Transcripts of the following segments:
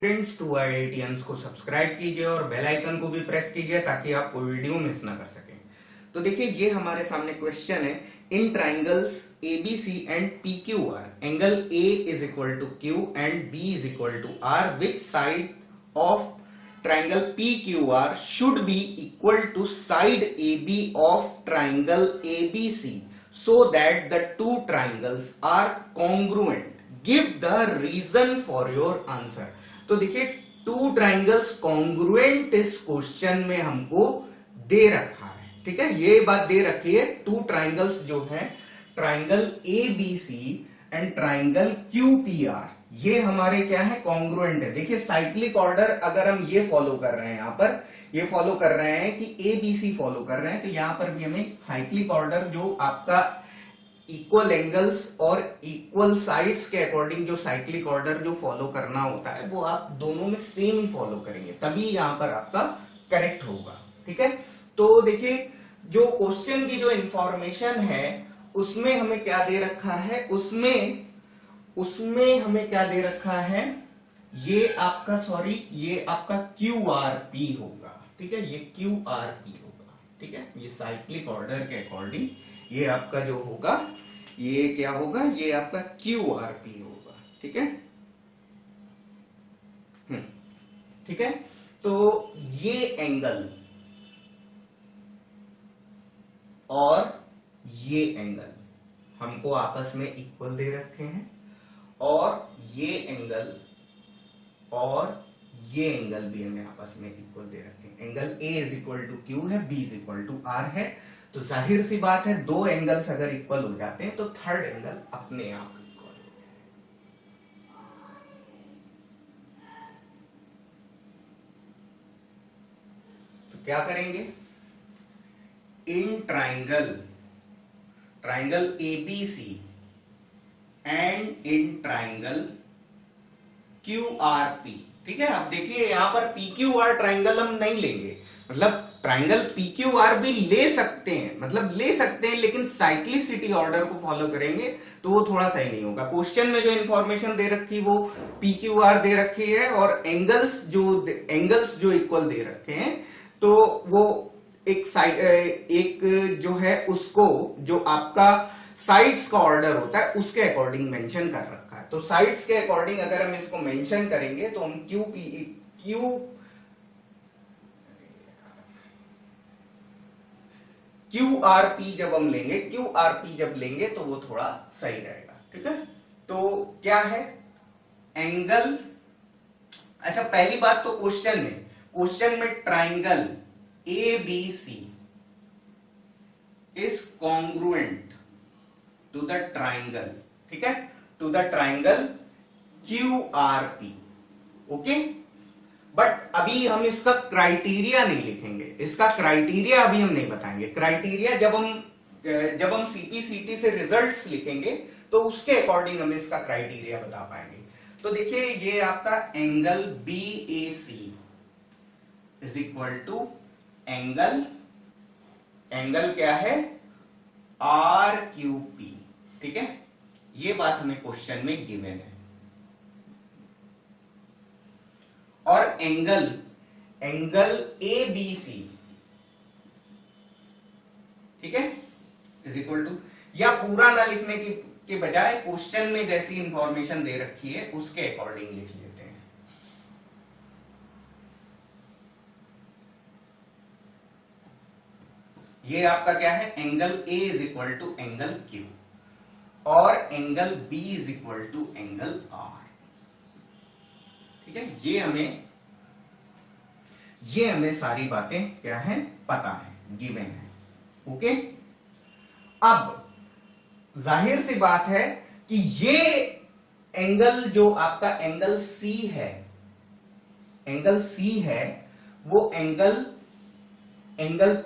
Friends to IITians को subscribe कीजिए और बेल आइकन को भी प्रेस कीजिए ताकि आप कोई वीडियो मिस ना कर सकें। तो देखिए ये हमारे सामने क्वेश्चन है। In triangles ABC and PQR angle A is equal to Q and B is equal to R, which side of triangle PQR should be equal to side AB of triangle ABC so that the two triangles are congruent. Give the reason for your answer. तो देखिए two triangles congruent इस question में हमको दे रखा है, ठीक है। ये बात दे रखी है, टू ट्राइंगल्स जो है triangle ABC and triangle QPR, ये हमारे क्या है, कॉन्ग्रुएंट है। देखिए साइक्लिक ऑर्डर अगर हम ये फॉलो कर रहे हैं, यहां पर ये फॉलो कर रहे हैं कि ABC फॉलो कर रहे हैं, तो यहां पर भी हमें साइक्लिक ऑर्डर जो आपका इक्वल एंगल्स और इक्वल साइड्स के अकॉर्डिंग जो साइक्लिक ऑर्डर जो फॉलो करना होता है वो आप दोनों में सेम ही फॉलो करेंगे, तभी यहां पर आपका करेक्ट होगा, ठीक है। तो देखिए जो क्वेश्चन की जो इंफॉर्मेशन है उसमें हमें क्या दे रखा है, उसमें हमें क्या दे रखा है, ये आपका QRP होगा, ठीक है। ये QRP होगा, ठीक है। ये साइक्लिक ऑर्डर के अकॉर्डिंग ये आपका जो होगा, ये क्या होगा, ये आपका QRP होगा, ठीक है। ठीक है। तो ये एंगल और ये एंगल हमको आपस में इक्वल दे रखे हैं, और ये एंगल और ये एंगल भी हमें आपस में इक्वल दे रखे हैं। Angle A is equal to Q है, B is equal to R है। तो जाहिर सी बात है दो एंगल्स अगर इक्वल हो जाते हैं तो थर्ड एंगल अपने आप इक्वल हो जाएगा। तो क्या करेंगे, in triangle ABC and in triangle QRP, ठीक है। अब देखिए यहां पर PQR ट्राइंगल हम नहीं लेंगे, मतलब ट्राइंगल PQR भी ले सकते हैं, लेकिन साइक्लिसिटी ऑर्डर को फॉलो करेंगे तो वो थोड़ा सही नहीं होगा। क्वेश्चन में जो इंफॉर्मेशन दे रखी वो PQR दे रखी है और एंगल्स जो इक्वल दे रखे हैं, तो वो एक जो है उसको जो आपका साइड्स का ऑर्डर होता है उसके अकॉर्डिंग मेंशन कर रखा है। तो साइड्स के अकॉर्डिंग अगर हम इसको मेंशन करेंगे तो हम QRP जब लेंगे तो वो थोड़ा सही रहेगा, ठीक है। तो क्या है एंगल, अच्छा पहली बात तो क्वेश्चन में triangle ABC is congruent to the triangle, ठीक है, to the triangle QRP, okay. But अभी हम इसका क्राइटेरिया नहीं लिखेंगे, इसका क्राइटेरिया अभी हम नहीं बताएंगे। क्राइटेरिया जब हम CPCT से रिजल्ट्स लिखेंगे तो उसके अकॉर्डिंग हम इसका क्राइटेरिया बता पाएंगे। तो देखिए ये आपका angle BAC is equal to angle क्या है, RQP, ठीक है। ये बात हमें क्वेश्चन में गिवन है। और एंगल ABC, ठीक है, इज इक्वल टू, या पूरा ना लिखने के बजाय क्वेश्चन में जैसी इंफॉर्मेशन दे रखी है उसके अकॉर्डिंग लिख लेते हैं। ये आपका क्या है, angle A is equal to angle Q और angle B is equal to angle R, ठीक है। ये हमें सारी बातें क्या है, पता है, गिवन है, ओके। अब जाहिर सी बात है कि ये एंगल जो आपका एंगल C है वो एंगल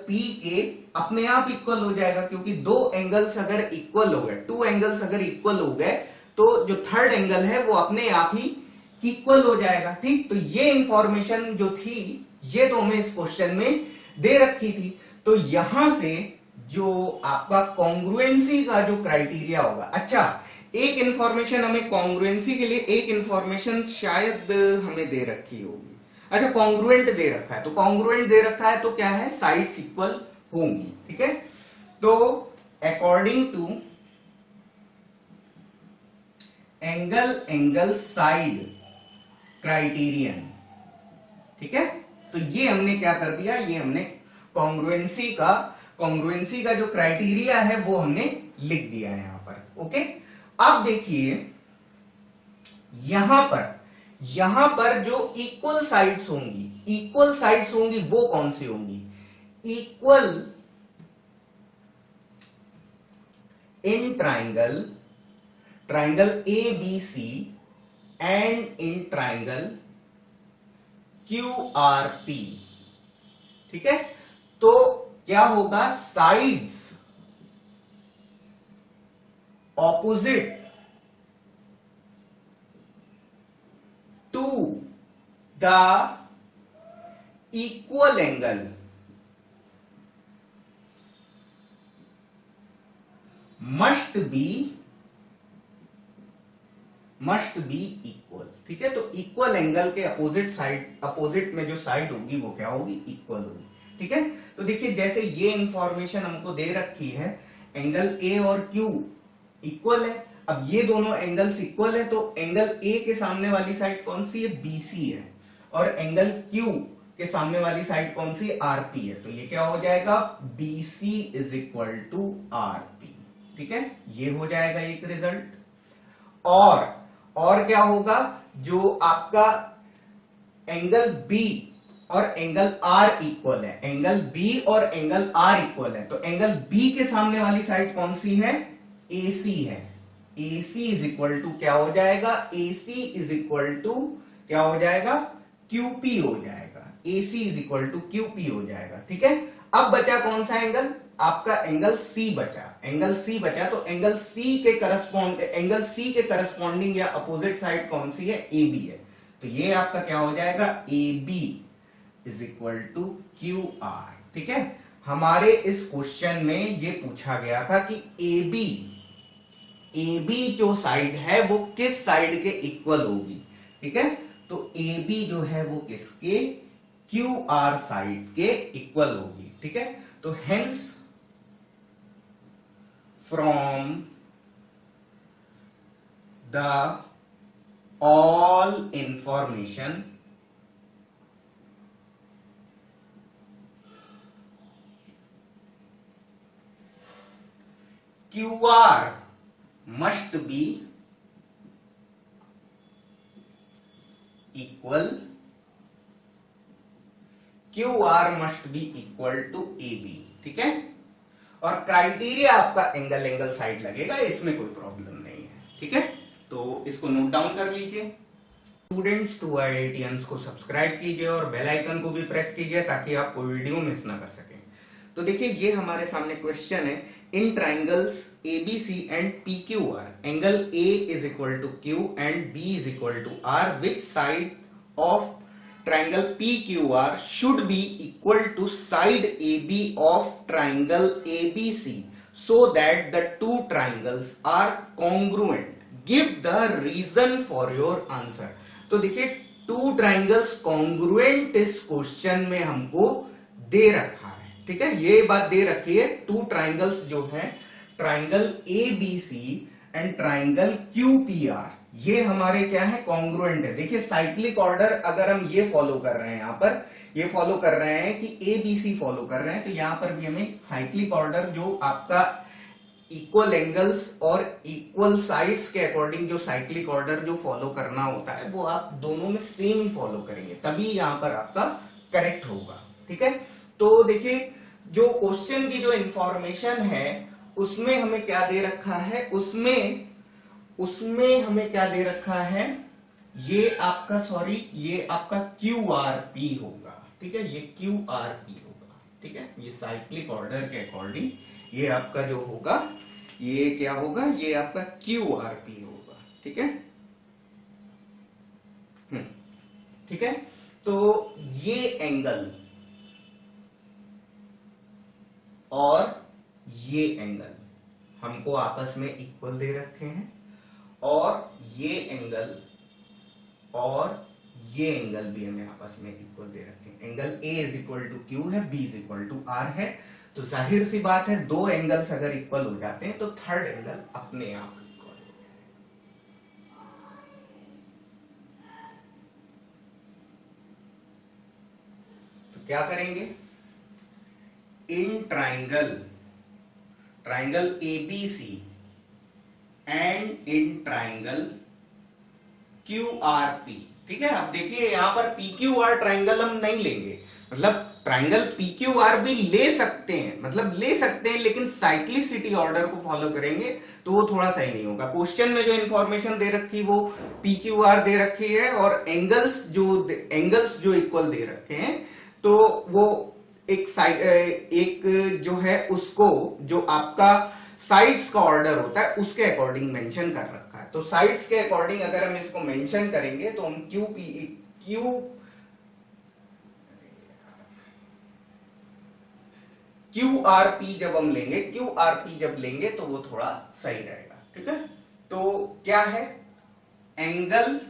P के अपने आप इक्वल हो जाएगा, क्योंकि दो एंगल्स अगर इक्वल हो गए, टू एंगल्स अगर इक्वल हो गए तो जो थर्ड एंगल है वो अपने आप ही इक्वल हो जाएगा, ठीक। तो ये इंफॉर्मेशन जो थी ये तो हमें इस क्वेश्चन में दे रखी थी। तो यहां से जो आपका कॉन्ग्रुएंसी का जो क्राइटेरिया होगा, अच्छा एक इंफॉर्मेशन हमें कॉन्ग्रुएंसी के लिए, एक इंफॉर्मेशन शायद हमें दे रखी होगी। अच्छा, कॉन्ग्रुएंट दे रखा है, तो कॉन्ग्रुएंट दे रखा है तो क्या है, साइड्स इक्वल होंगी। ठीक है, तो according to angle side criterion, ठीक है, तो ये हमने क्या कर दिया, ये हमने कॉन्ग्रुएंसी का जो क्राइटेरिया है वो हमने लिख दिया है यहां पर। ओके, अब देखिए यहां पर जो इक्वल साइड्स होंगी वो कौन सी होंगी, equal in triangle ABC and in triangle QRP। ठीक है, तो क्या होगा, sides opposite to the equal angle must be equal. ठीक है, तो इक्वल एंगल के अपोजिट में जो साइड होगी वो क्या होगी, इक्वल होगी। ठीक है, तो देखिए जैसे ये इंफॉर्मेशन हमको दे रखी है, एंगल ए और क्यू इक्वल है। अब ये दोनों एंगल्स इक्वल है, तो एंगल ए के सामने वाली साइड कौन सी है, BC है, और एंगल क्यू के सामने वाली साइड कौन सी, RP है। तो ये क्या हो जाएगा, BC is equal to RP। ठीक है, ये हो जाएगा एक रिजल्ट। और क्या होगा, जो आपका एंगल B और एंगल R इक्वल है, एंगल B और एंगल R इक्वल है, तो एंगल B के सामने वाली साइड कौन सी है, AC है। AC इज इक्वल टू क्या हो जाएगा, AC इज इक्वल टू क्या हो जाएगा, QP हो जाएगा। AC is equal to QP हो जाएगा। ठीक है, अब बचा कौन सा एंगल, आपका एंगल C बचा। तो एंगल C के करस्पॉन्डिंग या अपोजिट साइड कौन सी है, AB है। तो ये आपका क्या हो जाएगा, AB is equal to QR। ठीक है, हमारे इस क्वेश्चन में ये पूछा गया था कि AB जो साइड है वो किस साइड के इक्वल होगी। ठीक है, तो AB जो है वो किसके, QR साइड के इक्वल होगी। ठीक है, तो hence from the all information QR must be equal to AB। ठीक है, और क्राइटेरिया आपका एंगल साइड लगेगा, इसमें कोई प्रॉब्लम नहीं है। ठीक है, तो इसको नोट डाउन कर लीजिए। स्टूडेंट्स, 2IITians को सब्सक्राइब कीजिए और बेल आइकन को भी प्रेस कीजिए ताकि आप कोई वीडियो मिस ना कर सकें। तो देखिए ये हमारे सामने क्वेश्चन है, in triangles ABC and PQR angle A is equal to Q and B is equal to R, which side of triangle PQR should be equal to side AB of triangle ABC so that the two triangles are congruent. Give the reason for your answer. तो देखिए two triangles congruent इस question में हमको दे रखा है। ठीक है, ये बात दे रखी है, टू ट्राइंगल्स जो है triangle ABC and triangle QPR, ये हमारे क्या है, कॉन्ग्रुएंट है। देखिए साइक्लिक ऑर्डर अगर हम ये फॉलो कर रहे हैं, यहां पर ये फॉलो कर रहे हैं कि ABC फॉलो कर रहे हैं, तो यहां पर भी हमें साइक्लिक ऑर्डर जो आपका इक्वल एंगल्स और इक्वल साइड्स के अकॉर्डिंग जो साइक्लिक ऑर्डर जो फॉलो करना होता है वो आप दोनों में सेम ही फॉलो करेंगे, तभी यहां पर आपका करेक्ट होगा। ठीक है, तो देखिए जो क्वेश्चन की जो इंफॉर्मेशन है उसमें हमें क्या दे रखा है, उसमें हमें क्या दे रखा है, ये आपका QRP होगा। ठीक है, ये QRP होगा। ठीक है, ये साइक्लिक ऑर्डर के अकॉर्डिंग ये आपका जो होगा, ये क्या होगा, ये आपका QRP होगा। ठीक है, ठीक है, तो ये एंगल और ये एंगल हमको आपस में इक्वल दे रखे हैं, और ये एंगल भी हमें आपस में इक्वल दे रखे हैं। Angle A is equal to Q है, B is equal to R है। तो जाहिर सी बात है दो एंगल्स अगर इक्वल हो जाते हैं तो थर्ड एंगल अपने आप इक्वल हो जाएगा। तो क्या करेंगे, in triangle ABC and in triangle QRP, ठीक है। अब देखिए यहां पर PQR ट्राइंगल हम नहीं लेंगे, मतलब ट्राइंगल PQR भी ले सकते हैं, लेकिन साइक्लिसिटी ऑर्डर को फॉलो करेंगे तो वो थोड़ा सही नहीं होगा। क्वेश्चन में जो इंफॉर्मेशन दे रखी वो PQR दे रखी है और एंगल्स जो इक्वल दे रखे हैं, तो वो एक जो है उसको जो आपका साइड्स का ऑर्डर होता है उसके अकॉर्डिंग मेंशन कर रखा है। तो साइड्स के अकॉर्डिंग अगर हम इसको मेंशन करेंगे तो हम QRP जब लेंगे तो वो थोड़ा सही रहेगा, ठीक है। तो क्या है एंगल,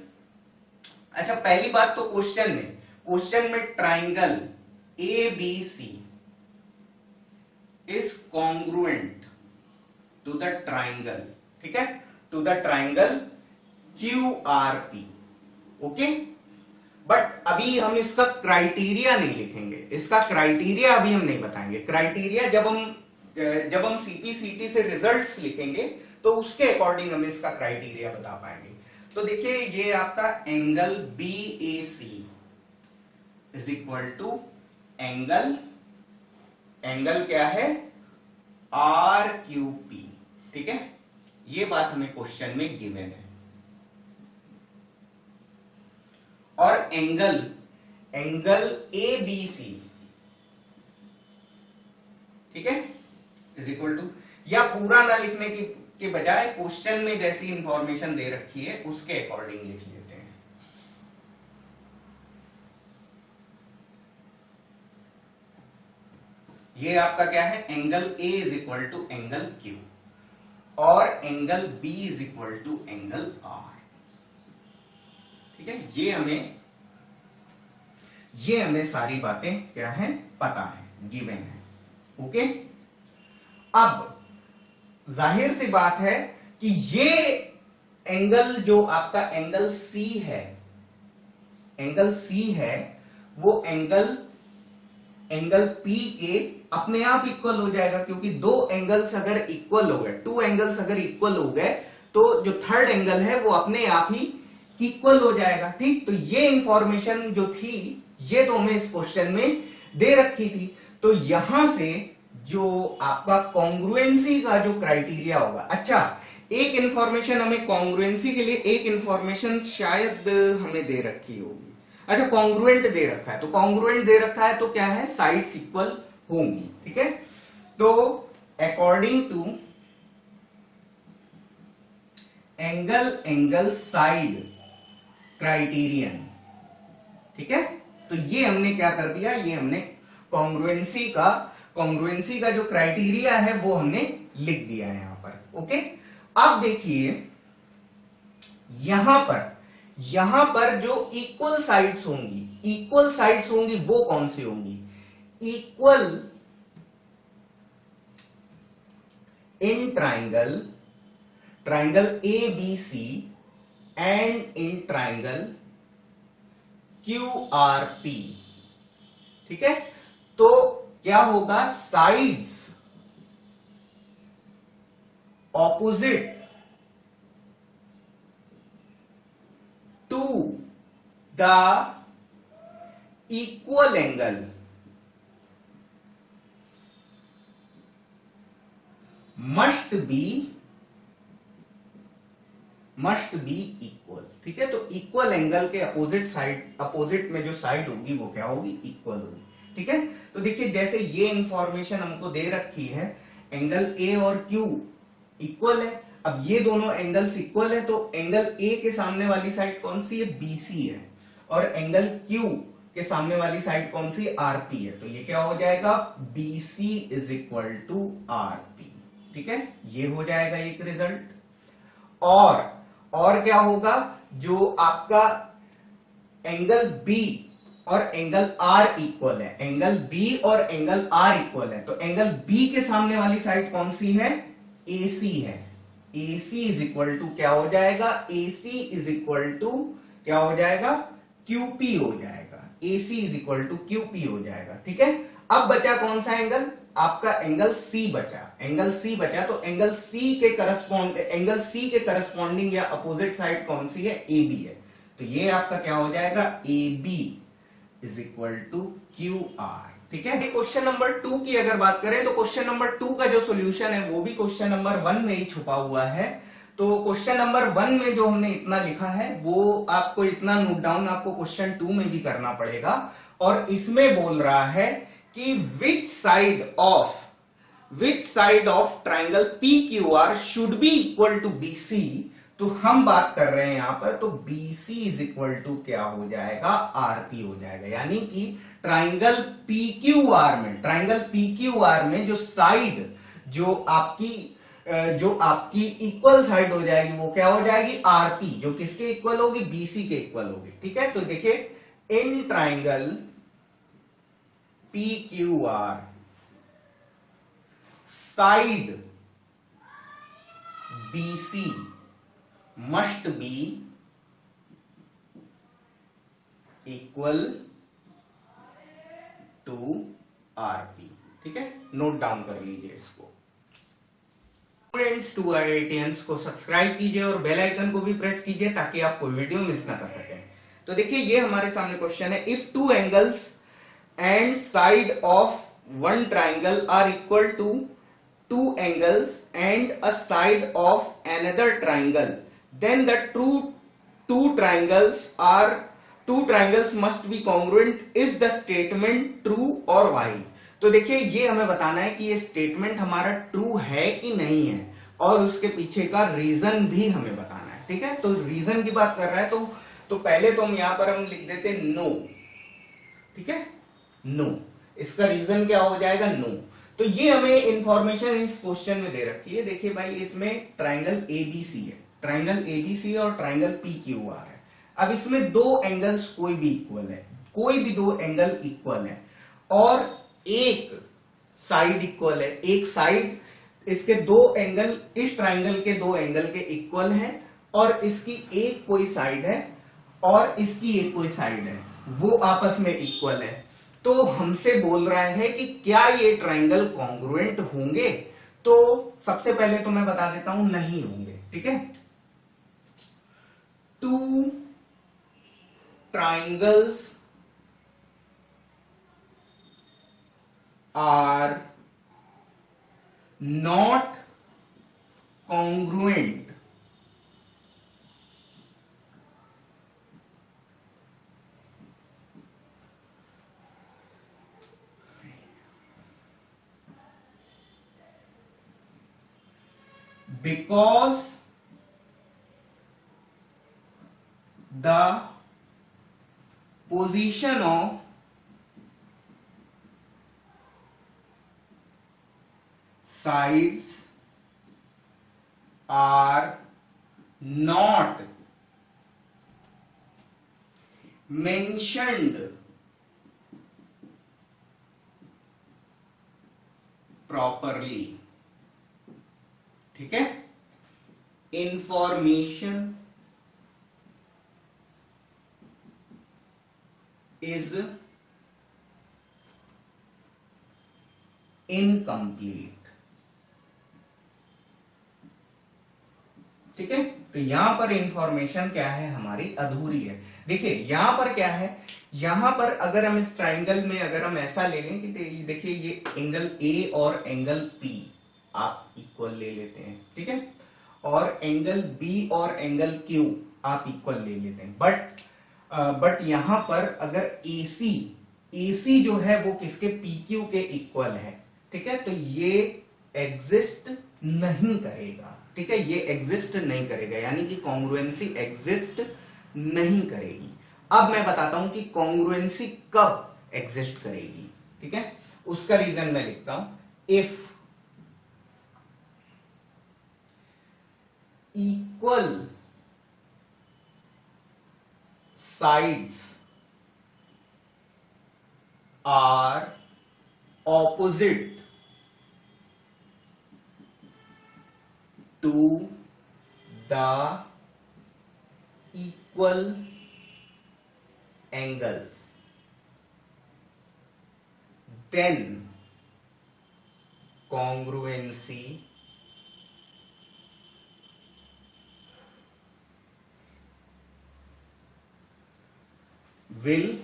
अच्छा पहली बात तो क्वेश्चन में triangle ABC is congruent to the triangle, ठीक है, to the triangle QRP, okay. But अभी हम इसका क्राइटेरिया नहीं लिखेंगे, इसका क्राइटेरिया अभी हम नहीं बताएंगे। क्राइटेरिया जब हम CPCT से रिजल्ट्स लिखेंगे तो उसके अकॉर्डिंग हम इसका क्राइटेरिया बता पाएंगे। तो देखिए ये आपका angle BAC is equal to angle क्या है RQP, ठीक है। ये बात हमें क्वेश्चन में गिवन है। और एंगल ABC, ठीक है, इज इक्वल टू, या पूरा ना लिखने के बजाय क्वेश्चन में जैसी इंफॉर्मेशन दे रखी है उसके अकॉर्डिंग लिख लेते हैं। ये आपका क्या है, angle A is equal to angle Q और angle B is equal to angle R, ठीक है। ये हमें सारी बातें क्या है पता है, गिवन है, ओके। अब जाहिर सी बात है कि ये एंगल जो आपका एंगल C है वो एंगल P के अपने आप इक्वल हो जाएगा, क्योंकि दो एंगल्स अगर इक्वल हो गए, टू एंगल्स अगर इक्वल हो गए तो जो थर्ड एंगल है वो अपने आप ही इक्वल हो जाएगा, ठीक। तो ये इंफॉर्मेशन जो थी ये तो हमें इस क्वेश्चन में दे रखी थी। तो यहां से जो आपका कॉन्ग्रुएंसी का जो क्राइटेरिया होगा, अच्छा एक इंफॉर्मेशन हमें कॉन्ग्रुएंसी के लिए, एक इंफॉर्मेशन शायद हमें दे रखी होगी। अच्छा कॉन्ग्रुएंट दे रखा है, तो कॉन्ग्रुएंट दे रखा है तो क्या है, साइड्स इक्वल होंगी, ठीक है। तो according to angle side criterion, ठीक है। तो ये हमने क्या कर दिया, ये हमने कॉन्ग्रुएंसी का जो क्राइटेरिया है वो हमने लिख दिया है यहां पर, ओके। अब देखिए यहां पर जो इक्वल साइड्स होंगी वो कौन सी होंगी, equal in triangle ABC and in triangle QRP, ठीक है। तो क्या होगा, sides opposite to the equal angle must be equal, ठीक है। तो इक्वल एंगल के अपोजिट में जो साइड होगी वो क्या होगी, इक्वल होगी, ठीक है। तो देखिए जैसे ये इंफॉर्मेशन हमको दे रखी है, एंगल A और Q इक्वल है। अब ये दोनों एंगल्स इक्वल है तो एंगल A के सामने वाली साइड कौन सी है, BC है, और एंगल Q के सामने वाली साइड कौन सी, RP है। तो ये क्या हो जाएगा, BC is equal to RP, ठीक है। ये हो जाएगा एक रिजल्ट। और क्या होगा, जो आपका एंगल बी और एंगल आर इक्वल है, एंगल बी और एंगल आर इक्वल है, तो एंगल बी के सामने वाली साइड कौन सी है, AC है। AC इज इक्वल टू क्या हो जाएगा, AC इज इक्वल टू क्या हो जाएगा, QP हो जाएगा। AC is equal to QP हो जाएगा। ठीक है, अब बचा कौन सा एंगल, आपका एंगल C बचा। एंगल C बचा तो एंगल C के करस्पॉन्डिंग या अपोजिट साइड कौन सी है, AB है। तो ये आपका क्या हो जाएगा, AB is equal to QR। ठीक है, क्वेश्चन नंबर 2 की अगर बात करें तो क्वेश्चन नंबर 2 का जो सॉल्यूशन है वो भी क्वेश्चन नंबर 1 में ही छुपा हुआ है। तो क्वेश्चन नंबर 1 में जो हमने इतना लिखा है वो आपको इतना नोट डाउन आपको क्वेश्चन 2 में भी करना पड़ेगा। और इसमें बोल रहा है कि which side of triangle PQR should be equal to BC। तो हम बात कर रहे हैं यहां पर, तो BC इज इक्वल टू क्या हो जाएगा, RP हो जाएगा। यानी कि ट्राइंगल PQR में जो साइड जो आपकी इक्वल साइड हो जाएगी वो क्या हो जाएगी, RP, जो किसके इक्वल होगी, BC के इक्वल होगी। ठीक है, तो देखिए in triangle PQR side BC must be equal to RP। ठीक है, नोट डाउन कर लीजिए इसको। फ्रेंड्स, 2 IITians को सब्सक्राइब कीजिए और बेल आइकन को भी प्रेस कीजिए ताकि आप कोई वीडियो मिस ना कर सकें। तो देखिए ये हमारे सामने क्वेश्चन है, if 2 angles and side of one triangle are equal to 2 angles and a side of another triangle, then the two triangles must be congruent। is the statement true or why। तो देखिए ये हमें बताना है कि ये statement हमारा true है कि नहीं है, और उसके पीछे का रीजन भी हमें बताना है। ठीक है, तो रीजन की बात कर रहा है तो पहले तो हम यहां पर हम लिख देते नो। ठीक है, नो, इसका रीजन क्या हो जाएगा, नो। तो ये हमें इंफॉर्मेशन इस क्वेश्चन में दे रखी है। देखिए भाई, इसमें ट्राइंगल ABC है, ट्राइंगल ABC और ट्राइंगल PQR है। अब इसमें 2 एंगल्स कोई भी इक्वल है, कोई भी 2 एंगल इक्वल है, और एक साइड इक्वल है। एक साइड, इसके 2 एंगल, इस ट्राइंगल के 2 एंगल के इक्वल है, और इसकी एक कोई साइड है और इसकी एक कोई साइड है, वो आपस में इक्वल है। तो हमसे बोल रहा है कि क्या ये ट्राइंगल कॉन्ग्रुएंट होंगे। तो सबसे पहले तो मैं बता देता हूं, नहीं होंगे। ठीक है, 2 triangles are not congruent because the position of sides are not mentioned properly। ठीक है, इंफॉर्मेशन इज इनकम्प्लीट। ठीक है, तो यहां पर इंफॉर्मेशन क्या है, हमारी अधूरी है। देखिए यहां पर क्या है, यहां पर अगर हम इस ट्राइंगल में अगर हम ऐसा ले लें कि देखिए ये एंगल A और एंगल P आप इक्वल ले लेते हैं। ठीक है, और एंगल B और एंगल Q आप इक्वल ले लेते हैं। बट यहां पर अगर AC जो है वो किसके, PQ के इक्वल है। ठीक है, तो ये एग्जिस्ट नहीं करेगा। ठीक है, ये एग्जिस्ट नहीं करेगा, यानी कि कॉन्ग्रुएंसी एग्जिस्ट नहीं करेगी। अब मैं बताता हूं कि कॉन्ग्रुएंसी कब एग्जिस्ट करेगी। ठीक है, उसका रीजन मैं लिखता हूं, if equal sides are opposite to the equal angles, then congruency will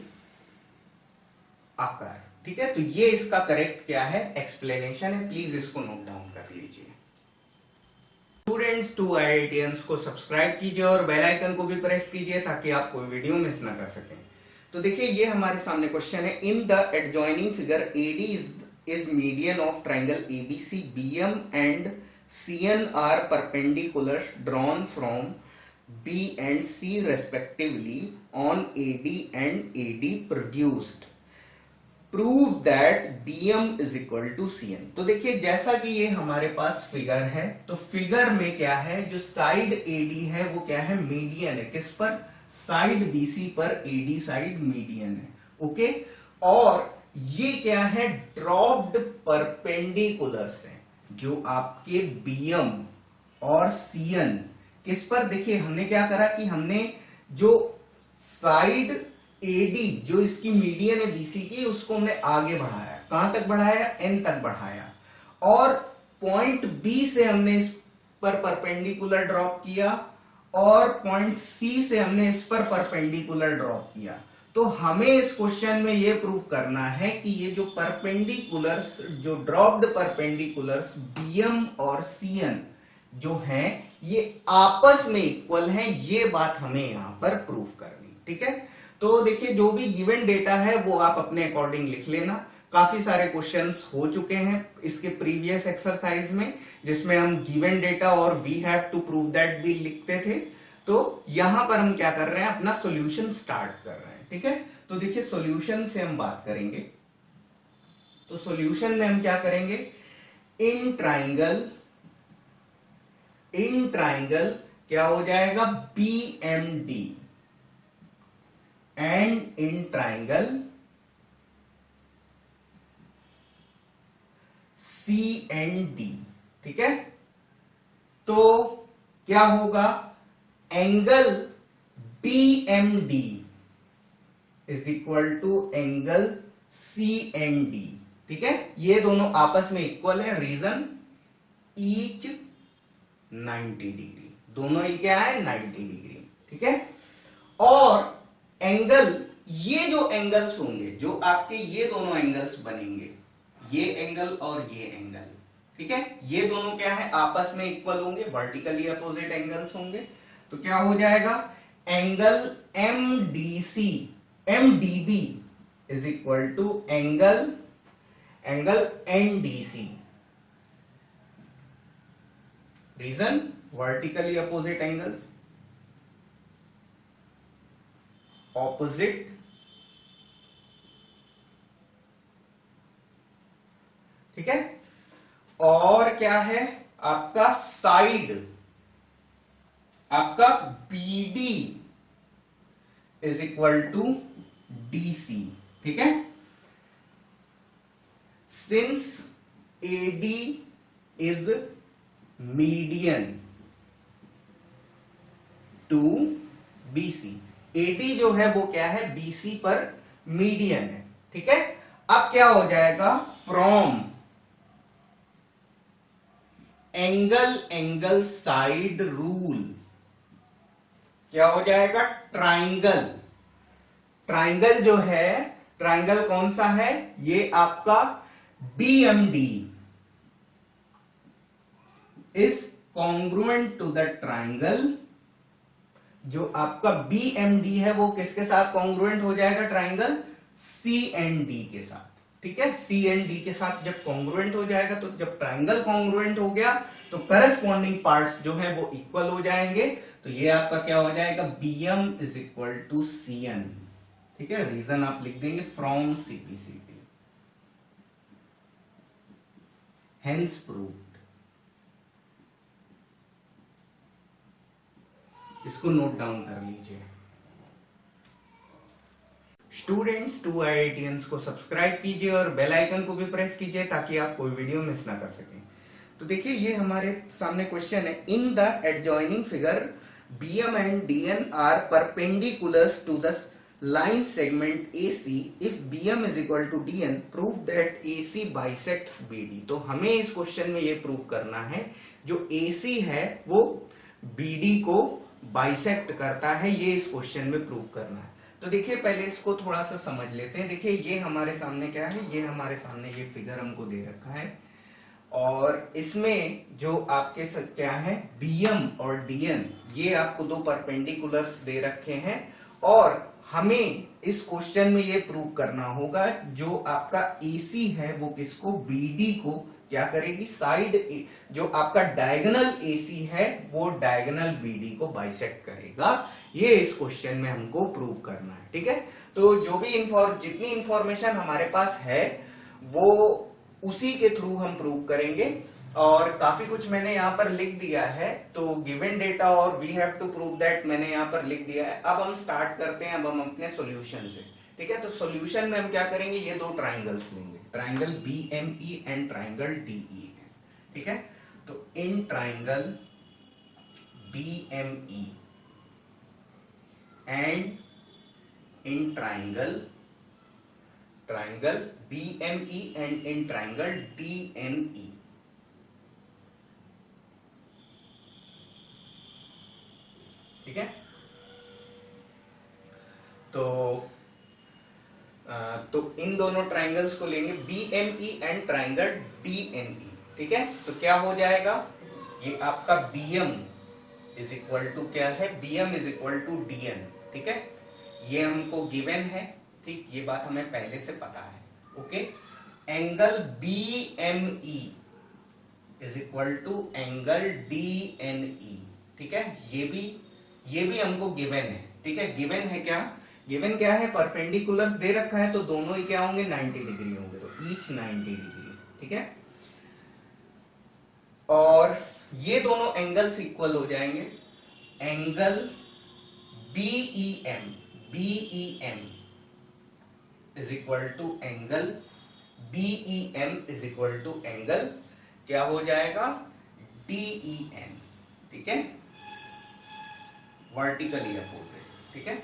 occur। ठीक है, तो ये इसका करेक्ट क्या है, एक्सप्लेनेशन है। प्लीज इसको नोट डाउन कर लीजिए। स्टूडेंट्स, 2 IITians को सब्सक्राइब कीजिए और बेल आइकन को भी प्रेस कीजिए ताकि आप कोई वीडियो मिस ना कर सकें। तो देखिए, ये हमारे सामने क्वेश्चन है। In the adjoining figure AD is median of triangle ABC, BM and CN are perpendicular drawn from B and C respectively on AD and AD produced। Prove that BM is equal to CN। तो देखिए, जैसा कि ये हमारे पास figure है, तो figure में क्या है, जो साइड AD है वो क्या है, मीडियन है। किस पर, साइड BC पर AD साइड मीडियन है। ओके, और ये क्या है, ड्रॉप्ड परपेंडिकुलर्स है, जो आपके BM और CN किस पर। देखिए, हमने क्या करा कि हमने जो साइड AD जो इसकी मीडियन है BC की, उसको हमने आगे बढ़ाया। कहां तक बढ़ाया, N तक बढ़ाया, और पॉइंट B से हमने इस पर परपेंडिकुलर ड्रॉप किया, और पॉइंट C से हमने इस पर परपेंडिकुलर ड्रॉप किया। तो हमें इस क्वेश्चन में यह प्रूव करना है कि ये जो परपेंडिकुलर्स, जो ड्रॉप्ड परपेंडिकुलर्स BM और CN जो हैं, ये आपस में इक्वल हैं। ये बात हमें यहां पर प्रूव करनी। ठीक है, तो देखिए, जो भी गिवन डेटा है वो आप अपने अकॉर्डिंग लिख लेना। काफी सारे क्वेश्चंस हो चुके हैं इसके प्रीवियस एक्सरसाइज में, जिसमें हम गिवन डेटा और we have to prove that भी लिखते थे। तो यहां पर हम क्या कर रहे हैं, अपना सॉल्यूशन स्टार्ट कर रहे हैं। ठीक है, तो देखिए, सॉल्यूशन से हम बात करेंगे। तो सॉल्यूशन में हम क्या करेंगे, इन ट्राइंगल क्या हो जाएगा, BMD, and in triangle CND। ठीक है, तो क्या होगा, angle BMD is equal to angle CND। ठीक है, ये दोनों आपस में इक्वल है। रीजन, ईच 90 डिग्री, दोनों ही क्या है, 90 डिग्री। ठीक है, और एंगल, ये जो एंगल्स होंगे, जो आपके ये दोनों एंगल्स बनेंगे, ये एंगल और ये एंगल, ठीक है, ये दोनों क्या है, आपस में इक्वल होंगे, वर्टिकली अपोजिट एंगल्स होंगे। तो क्या हो जाएगा, angle MDB is equal to angle NDC। Reason, vertically opposite angles, opposite. ठीक है, और क्या है आपका साइड, आपका BD is equal to DC। ठीक है, since AD is median to BC, AD जो है वो क्या है, BC पर मीडियन है। ठीक है, अब क्या हो जाएगा, फ्रॉम एंगल साइड रूल क्या हो जाएगा, ट्राइंगल जो है, ट्राइंगल कौन सा है, ये आपका BMD is congruent to the triangle. जो आपका BMD है वो किसके साथ कॉन्ग्रुएंट हो जाएगा, ट्राइंगल CND के साथ। ठीक है, CND के साथ जब कॉन्ग्रुएंट हो जाएगा, तो जब ट्राइंगल कॉन्ग्रुएंट हो गया तो करस्पॉन्डिंग पार्ट्स जो है वो इक्वल हो जाएंगे। तो ये आपका क्या हो जाएगा, BM is equal to CN। ठीक है, रीजन आप लिख देंगे, फ्रॉम CPCT, हेंस प्रूव्ड। इसको नोट डाउन कर लीजिए। स्टूडेंट्स 2 IITians को सब्सक्राइब कीजिए और बेल आइकन को भी प्रेस कीजिए ताकि आप कोई वीडियो मिस ना कर सकें। तो देखिए ये हमारे सामने क्वेश्चन है, in the adjoining figure BM and DN are perpendiculars to the line segment AC. If BM is equal to DN, prove that AC bisects BD. तो हमें इस क्वेश्चन में ये प्रूव करना है जो AC है वो BD को बाइसेक्ट करता है, ये इस क्वेश्चन में प्रूव करना है। तो देखिए पहले इसको थोड़ा सा समझ लेते हैं। देखिए ये हमारे सामने क्या है, ये हमारे सामने ये फिगर हमको दे रखा है और इसमें जो आपके क्या है BM और DN, ये आपको दो परपेंडिकुलर्स दे रखे हैं और हमें इस क्वेश्चन में ये प्रूव करना होगा जो आपका AC है वो किसको, BD को क्या करेगी, साइड जो आपका डायगोनल AC है वो डायगोनल BD को बाइसेक्ट करेगा। ये इस क्वेश्चन में हमको प्रूव करना है। ठीक है, तो जो भी जितनी इंफॉर्मेशन हमारे पास है वो उसी के थ्रू हम प्रूव करेंगे और काफी कुछ मैंने यहाँ पर लिख दिया है। तो गिवन डेटा और we have to prove that मैंने यहाँ पर लिख दिया है। अब हम स्टार्ट करते हैं, अब हम अपने सॉल्यूशन से। ठीक है, तो सॉल्यूशन में हम क्या करेंगे, ये दो ट्राइंगल्स लेंगे, triangle BME and triangle DE है। ठीक है, तो in triangle BME and in triangle BME and in triangle DNE। ठीक है, तो इन दोनों ट्राइंगल्स को लेंगे BME एंड ट्राइंगल DNE। ठीक है, तो क्या हो जाएगा, ये आपका BM इज इक्वल टू क्या है, BM is equal to DN। ठीक है, ये हमको गिवन है। ठीक, ये बात हमें पहले से पता है। Okay, angle BME is equal to angle DNE। ठीक है, ये भी हमको गिवन है। ठीक है, गिवन है क्या, गिवन क्या है, परपेंडिकुलर्स दे रखा है तो दोनों ही क्या होंगे, 90 डिग्री होंगे, तो ईच 90 डिग्री। ठीक है, और ये दोनों एंगल्स इक्वल हो जाएंगे। Angle BEM is equal to angle BEM is equal to angle क्या हो जाएगा, DEN। ठीक है, वर्टिकली अपोजिट। ठीक है,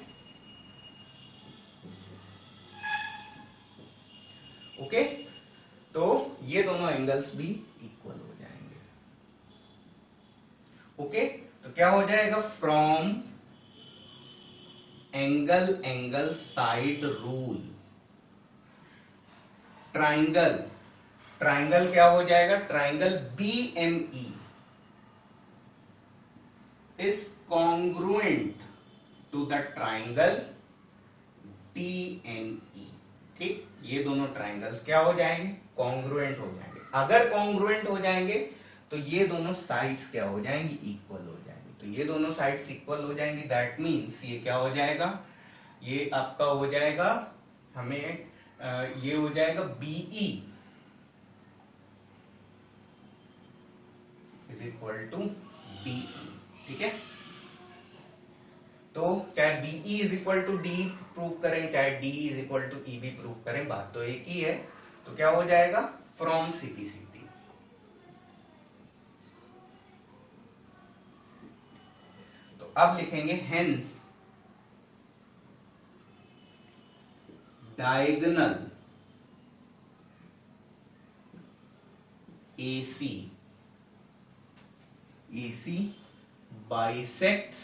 ओके, तो ये दोनों एंगल्स भी इक्वल हो जाएंगे। ओके, तो क्या हो जाएगा, from angle side rule, triangle क्या हो जाएगा, triangle BME is congruent to the triangle DNE। ठीक, ये दोनों ट्राइंगल्स क्या हो जाएंगे, कॉन्ग्रुएंट हो जाएंगे। अगर कॉन्ग्रुएंट हो जाएंगे तो ये दोनों साइड्स क्या हो जाएंगी, इक्वल हो जाएंगे। तो ये दोनों साइड्स इक्वल हो जाएंगी, दैट मीन्स ये क्या हो जाएगा, ये आपका हो जाएगा, हमें ये हो जाएगा BE is equal to DE। ठीक है, तो चाहे BE is equal to D prove करें, चाहे DE is equal to EB prove करें, बात तो एक ही है। तो क्या हो जाएगा, फ्रॉम सिंपलिसिटी, तो अब लिखेंगे hence diagonal AC bisects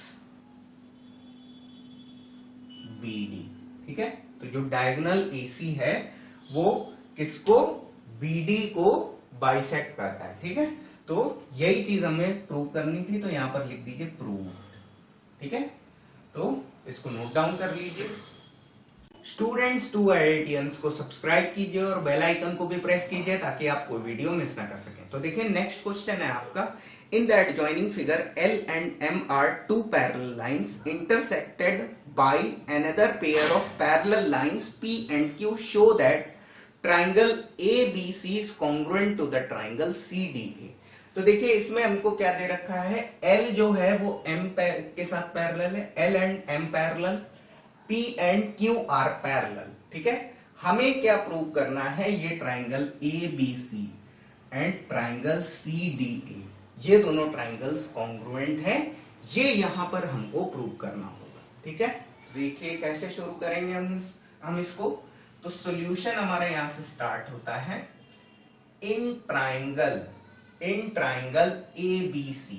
BD। ठीक है, तो जो डायगोनल AC है वो किसको, BD को बाइसेक्ट करता है। ठीक है, तो यही चीज हमें प्रूव करनी थी, तो यहां पर लिख दीजिए प्रूव। ठीक है, तो इसको नोट डाउन कर लीजिए। स्टूडेंट्स 2 IITians को सब्सक्राइब कीजिए और बेल आइकन को भी प्रेस कीजिए ताकि आप कोई वीडियो मिस ना कर सकें। तो देखिए नेक्स्ट क्वेश्चन है आपका, इन the adjoining figure L and M are two parallel lines intersected by another pair of parallel lines P and Q, show that triangle ABC is congruent to the triangle CDA। तो देखिए इसमें हमको क्या दे रखा है, L जो है वो M के साथ पैरेलल है, L and M parallel, P and Q are parallel. ठीक है, हमें क्या प्रूव करना है, ये triangle ABC and triangle CDA, ये दोनों ट्राइंगल्स कॉन्ग्रुएंट हैं, ये यहां पर हमको प्रूव करना होगा। ठीक है, देखिए कैसे शुरू करेंगे हम इसको। तो सॉल्यूशन हमारा यहां से स्टार्ट होता है, इन triangle ABC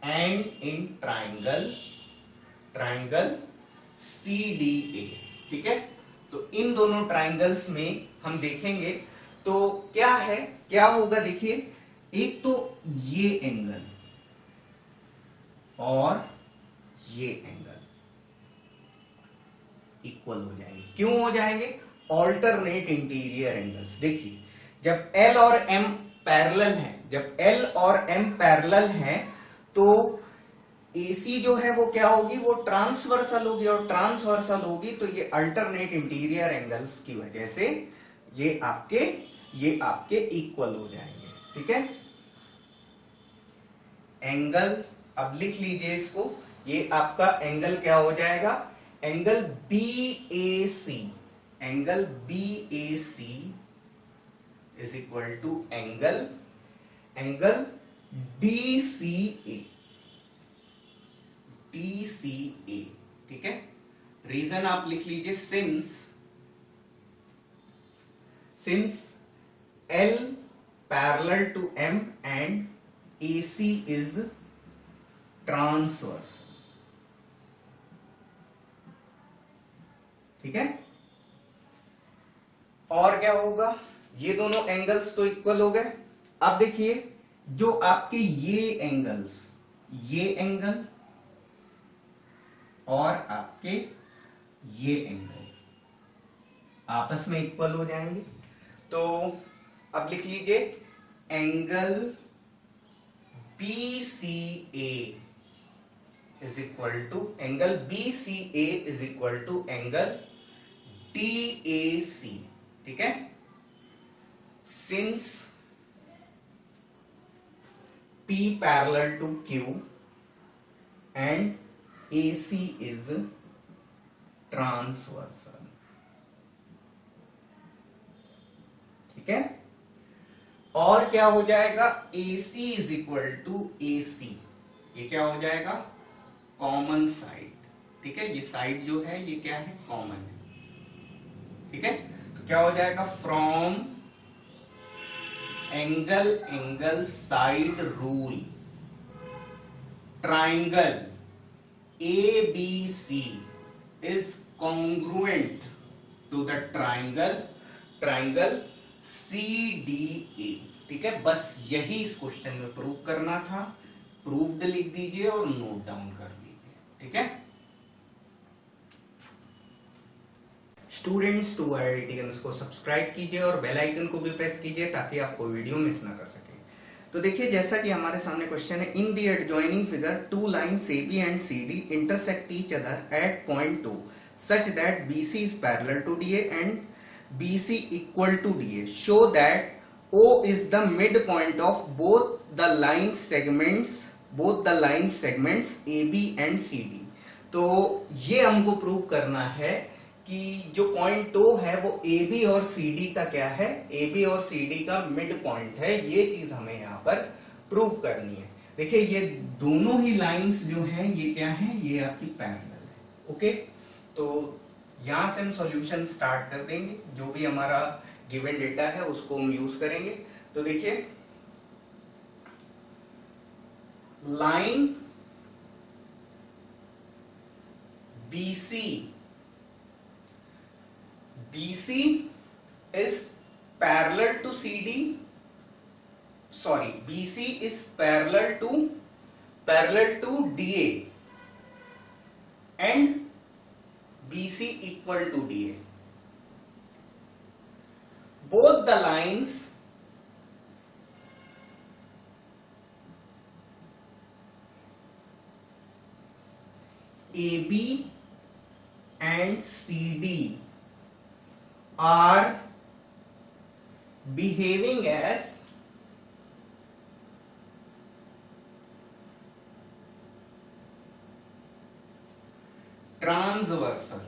and in triangle CDA। ठीक है, तो इन दोनों ट्राइंगल्स में हम देखेंगे तो क्या होगा, देखिए एक तो ये एंगल और ये एंगल इक्वल हो जाएंगे। क्यों हो जाएंगे, ऑल्टरनेट इंटीरियर एंगल्स। देखिए जब L और M पैरेलल हैं तो AC जो है वो क्या होगी, वो ट्रांसवर्सल होगी, और ट्रांसवर्सल होगी तो ये अल्टरनेट इंटीरियर एंगल्स की वजह से ये आपके इक्वल हो जाएंगे। ठीक है, एंगल, अब लिख लीजिए इसको, ये आपका एंगल क्या हो जाएगा, angle BAC is equal to angle DCA। ठीक है, रीजन आप लिख लीजिए, since L parallel to M and AC is transverse. ठीक है, और क्या होगा, ये दोनों एंगल्स तो इक्वल हो गए। अब देखिए जो आपके ये एंगल और आपके ये एंगल आपस में इक्वल हो जाएंगे। तो अब लिख लीजिए angle BCA is equal to angle DAC। ठीक है, since P parallel to Q and AC is transversal. ठीक है, और क्या हो जाएगा, AC is equal to AC, ये क्या हो जाएगा, कॉमन साइड। ठीक है, ये साइड जो है ये क्या है, कॉमन है। ठीक है, तो क्या हो जाएगा, from angle side rule, triangle ABC is congruent to the triangle CDA। ठीक है, बस यही इस क्वेश्चन में प्रूव करना था। प्रूव्ड लिख दीजिए और नोट डाउन कर लीजिए। ठीक है स्टूडेंट्स, टू IITians को सब्सक्राइब कीजिए और बेल आइकन को भी प्रेस कीजिए ताकि आपको वीडियो मिस ना कर सके। तो देखिए जैसा कि हमारे सामने क्वेश्चन है, in the adjoining figure two lines AB and CD intersect each other at point 2 such that BC is parallel to DA and BC equal to DA, show that O is the mid point of both the line segments AB and CD। तो ये हमको prove करना है कि जो point O है वो AB और CD का क्या है, AB और CD का मिड पॉइंट है। ये चीज हमें यहाँ पर प्रूव करनी है। देखिए ये दोनों ही लाइंस जो हैं ये क्या है, ये आपकी पैरेलल है। ओके, तो यहां से हम सॉल्यूशन स्टार्ट कर देंगे। जो भी हमारा गिवन डेटा है उसको हम यूज करेंगे। तो देखिए line BC is parallel to CD. Sorry, BC is parallel to DA and BC equal to DA. Both the lines AB and CD are behaving as transversal.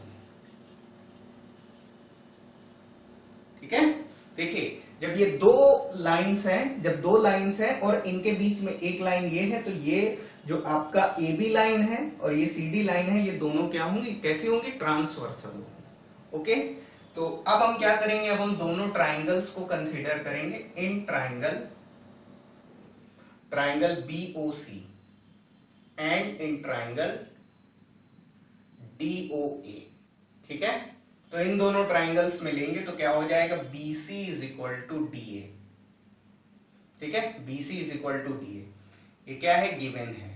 ठीक है, देखिए जब ये दो लाइंस हैं, जब दो लाइंस हैं और इनके बीच में एक लाइन ये है, तो ये जो आपका ए बी लाइन है और ये सी डी लाइन है, ये दोनों क्या होंगी, कैसी होंगी, ट्रांसवर्सल होंगी। ओके, तो अब हम क्या करेंगे, अब हम दोनों ट्राइंगल्स को कंसीडर करेंगे in triangle BOC and in triangle DOA. ठीक है, तो इन दोनों ट्राइंगल्स में लेंगे तो क्या हो जाएगा, BC is equal to DA. ठीक है, BC is equal to DA, ये क्या है, गिवन है।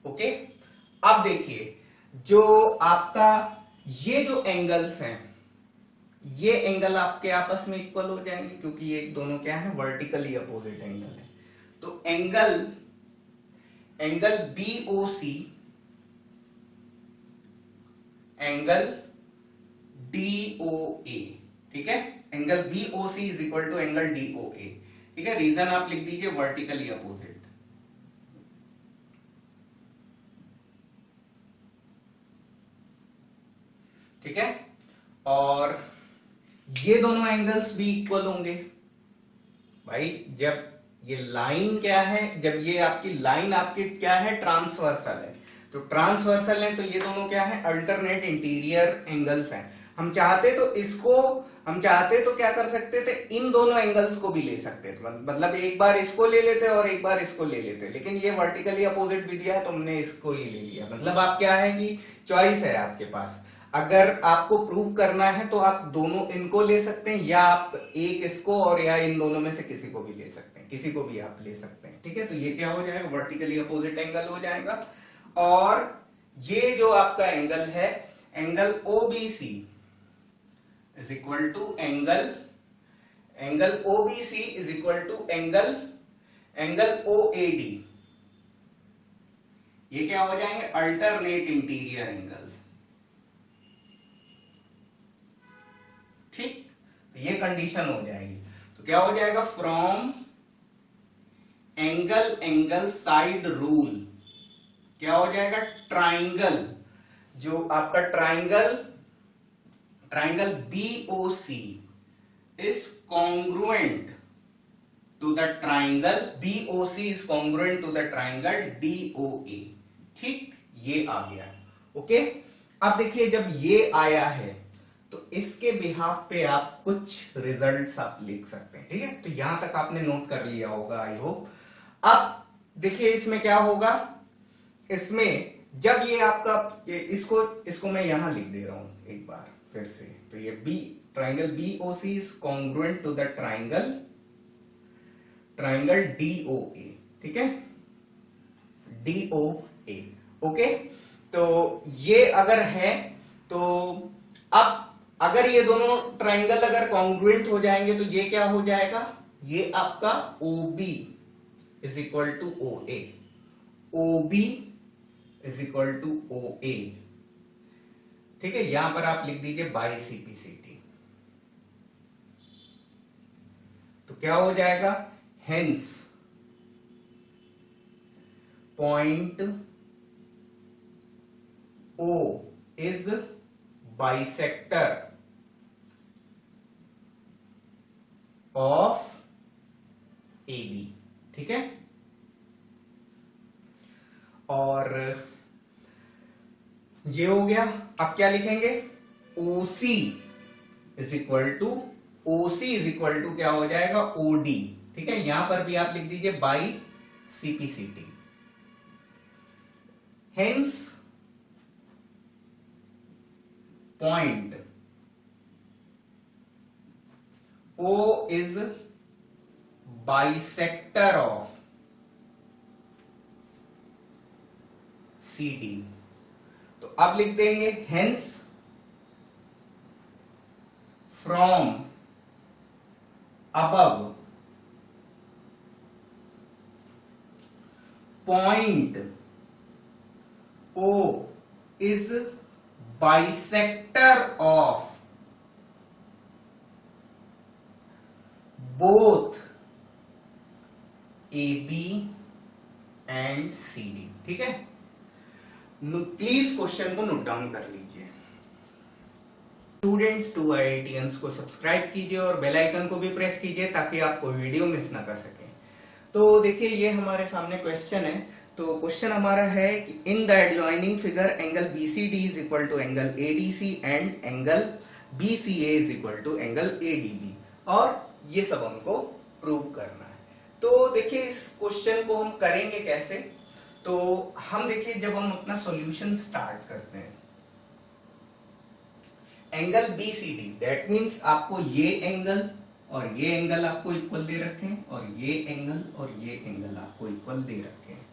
ओके, अब देखिए जो आपका ये जो एंगल्स हैं, ये एंगल आपके आपस में इक्वल हो जाएंगे क्योंकि ये दोनों क्या है, वर्टिकली अपोजिट एंगल है। तो एंगल बीओसी एंगल डीओए। ठीक है, angle BOC is equal to angle DOA. ठीक है, रीजन आप लिख दीजिए, वर्टिकली अपोजिट। ठीक है, और ये दोनों एंगल्स भी इक्वल होंगे भाई। जब ये लाइन क्या है, जब ये आपकी लाइन आपकी क्या है, ट्रांसवर्सल है, तो ट्रांसवर्सल है तो ये दोनों क्या है, अल्टरनेट इंटीरियर एंगल्स हैं। हम चाहते तो क्या कर सकते थे, इन दोनों एंगल्स को भी ले सकते थे, मतलब एक बार इसको ले लेते और एक बार इसको ले लेते, लेकिन ये वर्टिकली अपोजिट भी दिया है तो हमने इसको ही ले लिया। मतलब आप क्या है कि चॉइस है आपके पास, अगर आपको प्रूव करना है तो आप दोनों इनको ले सकते हैं, या आप एक इसको और या इन दोनों में से किसी को भी ले सकते हैं, किसी को भी आप ले सकते हैं। ठीक है, तो ये क्या हो जाएगा, वर्टिकली अपोजिट एंगल हो जाएगा। और ये जो आपका एंगल है, angle OBC is equal to angle OBC is equal to angle OAD. ये क्या हो जाएंगे, अल्टरनेट इंटीरियर एंगल्स। ठीक, तो ये कंडीशन हो जाएगी। तो क्या हो जाएगा, फ्रॉम एंगल साइड रूल क्या हो जाएगा, ट्राइंगल, जो आपका triangle BOC is congruent to the triangle BOC is congruent to the triangle DOA. ठीक, ये आ गया। ओके, अब देखिए जब ये आया है तो इसके बिहाफ पे आप कुछ रिजल्ट्स आप लिख सकते हैं। ठीक है, तो यहां तक आपने नोट कर लिया होगा आई होप। अब देखिए इसमें क्या होगा, इसमें जब ये आपका इसको मैं यहां लिख दे रहा हूं एक बार फिर से, तो ये triangle BOC is congruent to the triangle DOA. ठीक है, डीओए। ओके, तो ये अगर है तो अब अगर ये दोनों ट्राइंगल अगर कॉन्ग्रुएंट हो जाएंगे तो ये क्या हो जाएगा, ये आपका OB is equal to OA, OB is equal to OA। ठीक है, यहां पर आप लिख दीजिए बाई CPCT। तो क्या हो जाएगा, hence point O is bisector of AB। ठीक है, और ये हो गया। अब क्या लिखेंगे, OC इज इक्वल टू क्या हो जाएगा, OD। ठीक है, यहां पर भी आप लिख दीजिए by CPCT। Hence point O is bisector of CD। तो अब लिख देंगे hence from above point O is bisector of both AB and CD। ठीक है, प्लीज क्वेश्चन को नोट डाउन कर लीजिए। स्टूडेंट्स 2 IITians को सब्सक्राइब कीजिए और बेल आइकन को भी प्रेस कीजिए ताकि आप कोई वीडियो मिस ना कर सके। तो देखिए ये हमारे सामने क्वेश्चन है। तो क्वेश्चन हमारा है कि in the adjoining figure angle BCD is equal to angle ADC and angle BCA is equal to angle ADB, और ये सब हमको प्रूव करना है। तो देखिए इस क्वेश्चन को हम करेंगे कैसे। तो हम देखिए जब हम अपना सॉल्यूशन स्टार्ट करते हैं, एंगल BCD दैट मींस आपको ये एंगल और ये एंगल आपको इक्वल दे रखे हैं, और ये एंगल और ये एंगल आपको इक्वल दे रखे हैं,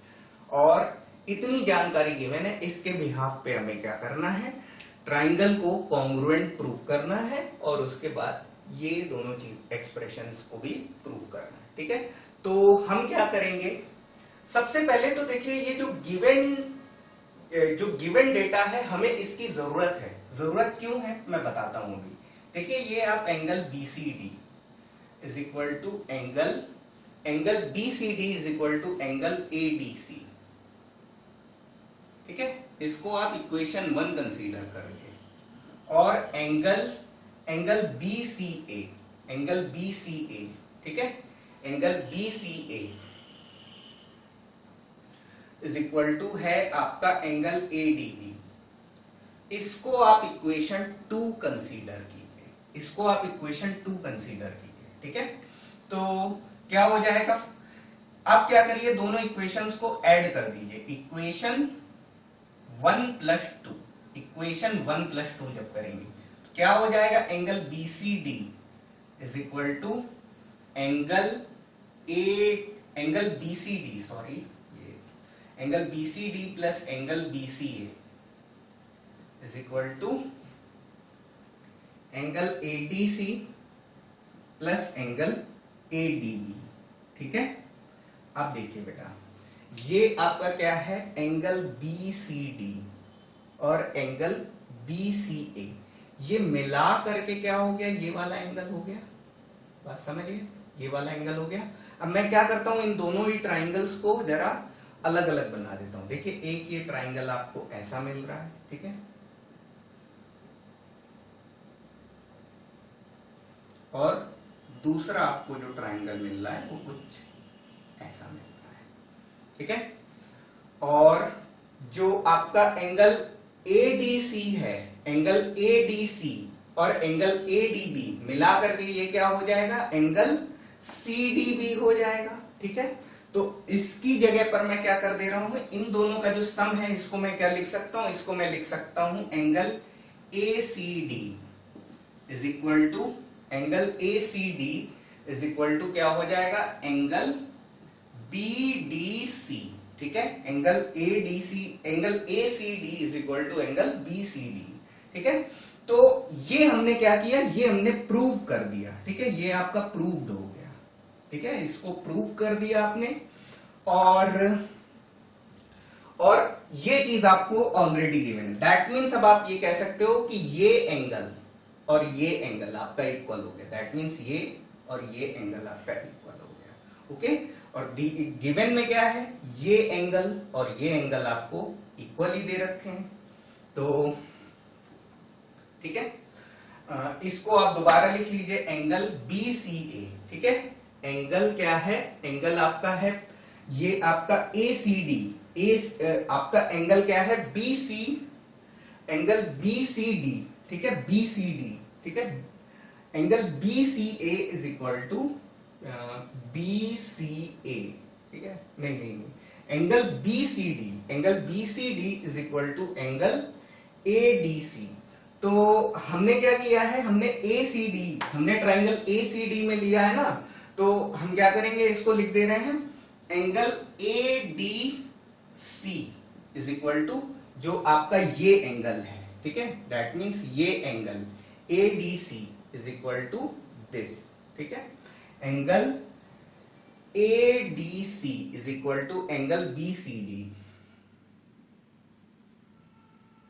और इतनी जानकारी गिवन है। इसके बिहाफ पे हमें क्या करना है, ट्राइंगल को कॉन्ग्रुएंट प्रूव करना है, और उसके बाद ये दोनों चीज एक्सप्रेशंस को भी प्रूव करना है। ठीक है, तो हम क्या करेंगे, सबसे पहले तो देखिए ये जो गिवन डेटा है हमें इसकी जरूरत है। जरूरत क्यों है मैं बताता हूं अभी। देखिए ये आप angle BCD is equal to angle BCD is equal to angle ADC। ठीक है, इसको आप इक्वेशन 1 कंसीडर करिए, और एंगल BCA, ठीक है, angle BCA is equal to है आपका एंगल ADB। इसको आप इक्वेशन 2 कंसीडर कीजिए, इसको आप इक्वेशन 2 कंसीडर कीजिए। ठीक है, तो क्या हो जाएगा, आप क्या करिए, दोनों इक्वेशंस को ऐड कर दीजिए। इक्वेशन 1 प्लस 2, इक्वेशन 1 प्लस 2 जब करेंगे तो क्या हो जाएगा, angle BCD is equal to angle BCD, sorry, angle BCD plus angle BCA is equal to angle ADC plus angle ADB। ठीक है, अब देखिए बेटा, ये आपका क्या है, एंगल BCD और एंगल BCA, ये मिला करके क्या हो गया, ये वाला एंगल हो गया। बात समझिए, ये वाला एंगल हो गया। अब मैं क्या करता हूं, इन दोनों ही ट्राइंगल्स को जरा अलग अलग बना देता हूं। देखिए एक ये ट्राइंगल आपको ऐसा मिल रहा है, ठीक है, और दूसरा आपको जो ट्राइंगल मिल रहा है वो कुछ ऐसा मिल रहा है। ठीक है, और जो आपका एंगल ADC है, एंगल ADC और एंगल ADB मिला करके ये क्या हो जाएगा, एंगल CDB हो जाएगा। ठीक है, तो इसकी जगह पर मैं क्या कर दे रहा हूं, इन दोनों का जो सम है इसको मैं क्या लिख सकता हूं, इसको मैं लिख सकता हूं angle ACD is equal to angle ACD is equal to क्या हो जाएगा, एंगल BDC। ठीक है, angle ACD is equal to angle BCD। ठीक है, तो ये हमने क्या किया, ये हमने प्रूव कर दिया। ठीक है, ये आपका प्रूव्ड हो गया। ठीक है, इसको प्रूव कर दिया आपने, और ये चीज आपको ऑलरेडी गिवन है। दैट मीन्स अब आप ये कह सकते हो कि ये एंगल और ये एंगल आपका इक्वल हो गया। दैट मीन्स ये और ये एंगल आपका इक्वल हो गया। ओके, और गिवन में क्या है, ये एंगल और ये एंगल आपको इक्वल ही दे रखे हैं। तो ठीक है, इसको आप दोबारा लिख लीजिए, एंगल BCA। ठीक है, एंगल क्या है, एंगल आपका है ये आपका ACD, आपका एंगल क्या है एंगल BCD। ठीक है, BCD। ठीक है, angle BCA is equal to BCA। ठीक है, नहीं, angle BCD is equal to angle ADC। तो हमने क्या किया है, हमने ट्राइंगल ACD में लिया है ना, तो हम क्या करेंगे, इसको लिख दे रहे हैं angle ADC is equal to जो आपका ये एंगल है। ठीक है, दैट मीन्स ये angle ADC is equal to this. ठीक है, angle ADC is equal to angle BCD।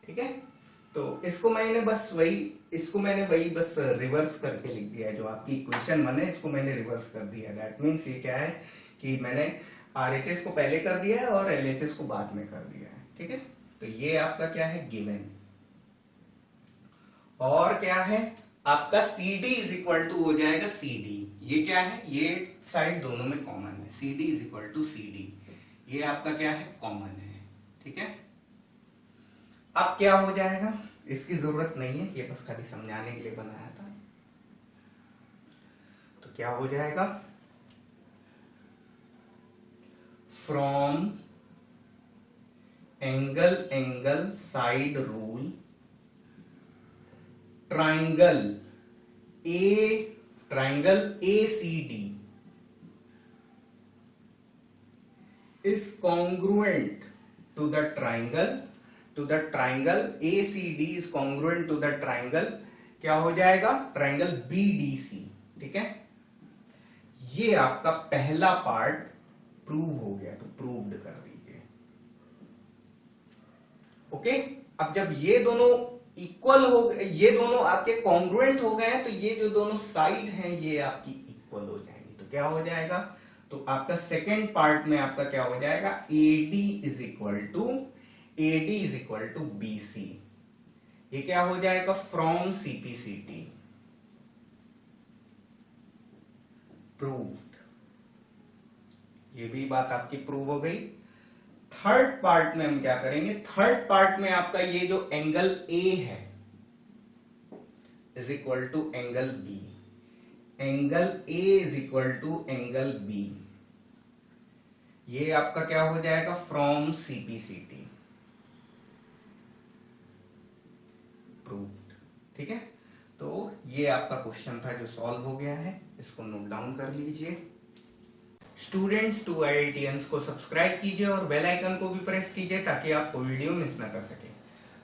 ठीक है, तो इसको मैंने वही बस रिवर्स करके लिख दिया है। जो आपकी इक्वेशन 1 है इसको मैंने रिवर्स कर दिया। दैट मीन्स ये क्या है कि मैंने RHS को पहले कर दिया है और LHS को बाद में कर दिया है। ठीक है, तो ये आपका क्या है, गिवन। और क्या है आपका CD इज इक्वल टू हो जाएगा CD। ये क्या है, ये साइड दोनों में कॉमन है, CD is equal to CD, ये आपका क्या है, कॉमन है। ठीक है, अब क्या हो जाएगा, इसकी जरूरत नहीं है, ये बस खाली समझाने के लिए बनाया था। तो क्या हो जाएगा, from angle side rule triangle ACD is congruent to the triangle ACD is congruent to the triangle, क्या हो जाएगा, ट्राइंगल BDC। ठीक है, ये आपका पहला पार्ट प्रूव हो गया, तो प्रूव्ड कर दीजिए। ओके, अब जब ये दोनों इक्वल हो गए, ये दोनों आपके कॉन्ग्रुएंट हो गए हैं, तो ये जो दोनों साइड हैं ये आपकी इक्वल हो जाएंगी। तो क्या हो जाएगा, तो आपका सेकेंड पार्ट में आपका क्या हो जाएगा, AD is equal to BC। ये क्या हो जाएगा, फ्रॉम CPCT प्रूव्ड। ये भी बात आपकी प्रूव हो गई। थर्ड पार्ट में हम क्या करेंगे, थर्ड पार्ट में आपका ये जो एंगल A है is equal to angle B, angle A is equal to angle B, ये आपका क्या हो जाएगा, फ्रॉम CPCT प्रूव्ड। ठीक है, तो ये आपका क्वेश्चन था जो सॉल्व हो गया है, इसको नोट डाउन कर लीजिए। स्टूडेंट्स, 2IITians को सब्सक्राइब कीजिए और बेल आइकन को भी प्रेस कीजिए ताकि आप कोई वीडियो मिस ना कर सके।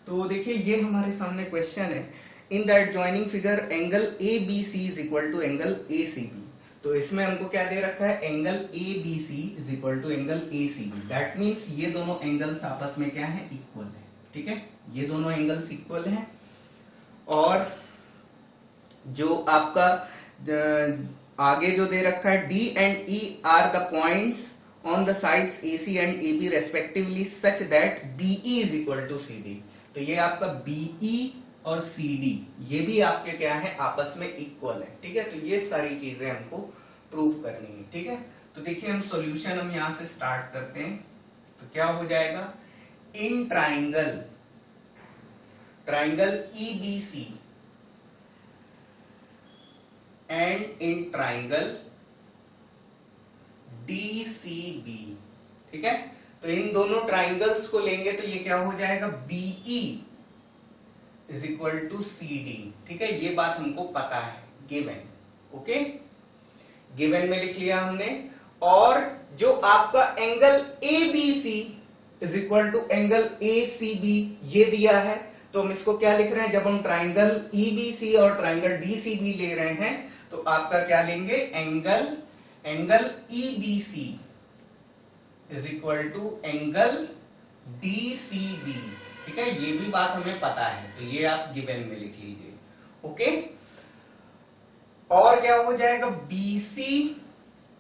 तो देखिए, ये हमारे सामने क्वेश्चन है, in the adjoining figure angle ABC is equal to angle ACB। तो इसमें हमको क्या दे रखा है, angle ABC is equal to angle ACB। That means ये दोनों एंगल्स आपस में क्या है, इक्वल है। ठीक है, ये दोनों एंगल्स इक्वल हैं। और जो आपका आगे जो दे रखा है, D and E are the points on the sides AC and AB respectively such that BE is equal to CD। तो ये आपका BE और CD ये भी आपके क्या है, आपस में इक्वल है। ठीक है, तो ये सारी चीजें हमको प्रूव करनी है। ठीक है, तो देखिए हम सॉल्यूशन हम यहां से स्टार्ट करते हैं। तो क्या हो जाएगा, in triangle EBC and in triangle DCB। ठीक है, तो इन दोनों ट्राइंगल्स को लेंगे तो ये क्या हो जाएगा, BE is equal to CD। ठीक है, ये बात हमको पता है, गिवन। ओके, गिवन में लिख लिया हमने। और जो आपका angle ABC is equal to angle ACB ये दिया है, तो हम इसको क्या लिख रहे हैं, जब हम ट्राइंगल EBC और ट्राइंगल DCB ले रहे हैं तो आपका क्या लेंगे, angle EBC is equal to angle DCB। ठीक है, ये भी बात हमें पता है, तो ये आप गिवन में लिख लीजिए। ओके, और क्या हो जाएगा, BC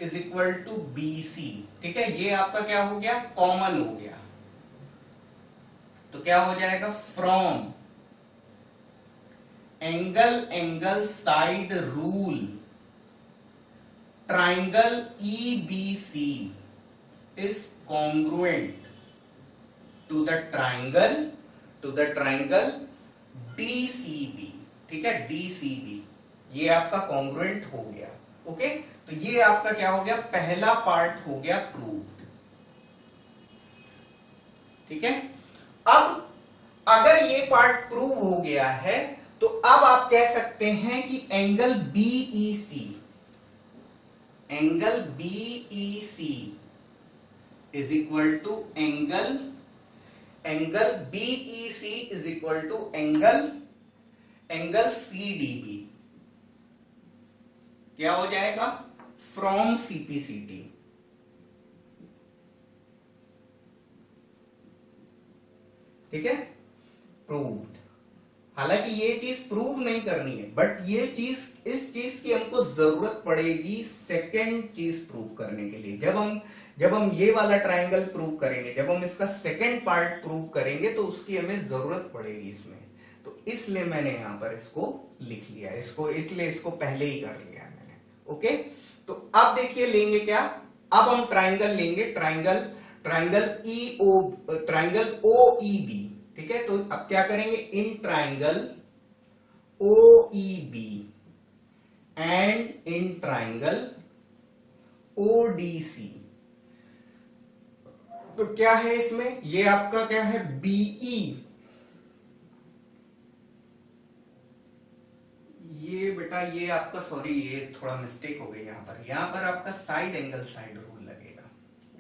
is equal to BC। ठीक है, ये आपका क्या हो गया, कॉमन हो गया। तो क्या हो जाएगा, from angle side rule triangle EBC is congruent to the triangle DCB। ठीक है, DCB ये आपका कॉन्ग्रुएंट हो गया। ओके, तो ये आपका क्या हो गया, पहला पार्ट हो गया प्रूव्ड। ठीक है, अब अगर ये पार्ट प्रूव हो गया है तो अब आप कह सकते हैं कि angle BEC is equal to angle BEC is equal to angle CDB। क्या हो जाएगा, फ्रॉम CPCT। ठीक है, प्रूव्ड। हालांकि ये चीज प्रूव नहीं करनी है, बट ये चीज, इस चीज की हमको जरूरत पड़ेगी सेकंड चीज प्रूव करने के लिए। जब हम ये वाला ट्राइंगल प्रूव करेंगे, जब हम इसका सेकंड पार्ट प्रूव करेंगे, तो उसकी हमें जरूरत पड़ेगी इसमें। तो इसलिए मैंने यहां पर इसको लिख लिया, इसलिए इसको पहले ही कर लिया मैंने। ओके, तो अब देखिए लेंगे क्या, अब हम ट्राइंगल लेंगे, ट्राइंगल ओ ई बी। ठीक है, तो अब क्या करेंगे, in triangle O E B and in triangle O D C. तो क्या है इसमें, ये आपका क्या है, बीई, ये बेटा ये आपका, सॉरी ये थोड़ा मिस्टेक हो गई यहां पर आपका साइड एंगल साइड रूल लगेगा,